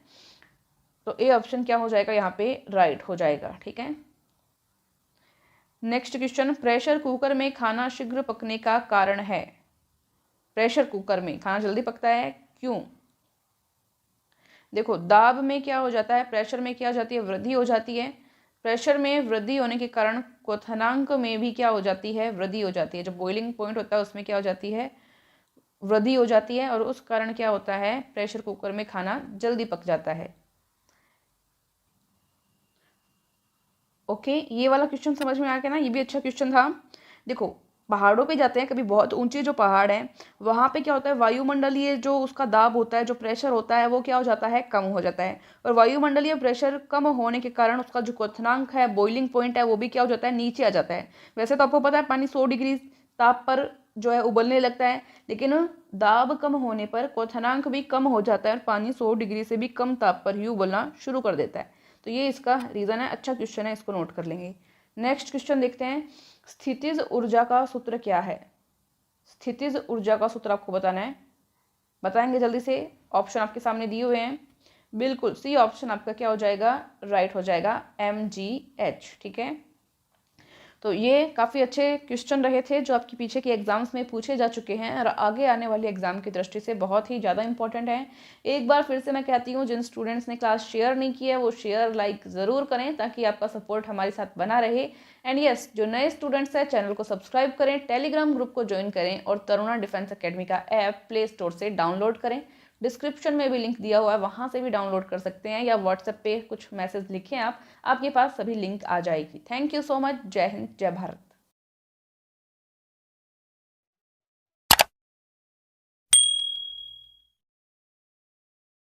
तो ए ऑप्शन क्या हो जाएगा यहाँ पे राइट हो जाएगा, ठीक है। नेक्स्ट क्वेश्चन, प्रेशर कुकर में खाना शीघ्र पकने का कारण है, प्रेशर कुकर में खाना जल्दी पकता है क्यों, देखो दाब में क्या हो जाता है, प्रेशर में क्या हो जाती है, वृद्धि हो जाती है, प्रेशर में वृद्धि होने के कारण क्वथनांक में भी क्या हो जाती है, वृद्धि हो जाती है, जो बॉइलिंग पॉइंट होता है उसमें क्या हो जाती है, वृद्धि हो जाती है, और उस कारण क्या होता है, प्रेशर कुकर में खाना जल्दी पक जाता है। ओके, ये वाला क्वेश्चन समझ में आ गया ना, ये भी अच्छा क्वेश्चन था। देखो पहाड़ों पे जाते हैं कभी, बहुत ऊंचे जो पहाड़ हैं वहाँ पे क्या होता है, वायुमंडलीय जो उसका दाब होता है, जो प्रेशर होता है वो क्या हो जाता है, कम हो जाता है, और वायुमंडलीय प्रेशर कम होने के कारण उसका जो क्वथनांक है, बॉइलिंग पॉइंट है, वो भी क्या हो जाता है, नीचे आ जाता है। वैसे तो आपको पता है पानी 100 डिग्री ताप पर जो है उबलने लगता है, लेकिन दाब कम होने पर क्वथनांक भी कम हो जाता है और पानी 100 डिग्री से भी कम ताप पर ही उबलना शुरू कर देता है। तो ये इसका रीज़न है, अच्छा क्वेश्चन है, इसको नोट कर लेंगे। नेक्स्ट क्वेश्चन देखते हैं, स्थितिज ऊर्जा का सूत्र क्या है, स्थितिज ऊर्जा का सूत्र आपको बताना है, बताएंगे जल्दी से, ऑप्शन आपके सामने दिए हुए हैं, बिल्कुल सी ऑप्शन आपका क्या हो जाएगा, राइट हो जाएगा, mgh, ठीक है। तो ये काफ़ी अच्छे क्वेश्चन रहे थे जो आपके पीछे के एग्जाम्स में पूछे जा चुके हैं और आगे आने वाले एग्जाम की दृष्टि से बहुत ही ज़्यादा इंपॉर्टेंट है। एक बार फिर से मैं कहती हूँ, जिन स्टूडेंट्स ने क्लास शेयर नहीं किया वो शेयर लाइक ज़रूर करें ताकि आपका सपोर्ट हमारे साथ बना रहे। एंड यस, जो नए स्टूडेंट्स हैं चैनल को सब्सक्राइब करें, टेलीग्राम ग्रुप को ज्वाइन करें और तरुणा डिफेंस अकेडमी का ऐप प्ले स्टोर से डाउनलोड करें। डिस्क्रिप्शन में भी लिंक दिया हुआ है, वहाँ से भी डाउनलोड कर सकते हैं, या व्हाट्सएप पे कुछ मैसेज लिखें आप, आपके पास सभी लिंक आ जाएगी। थैंक यू सो मच, जय हिंद, जय भारत।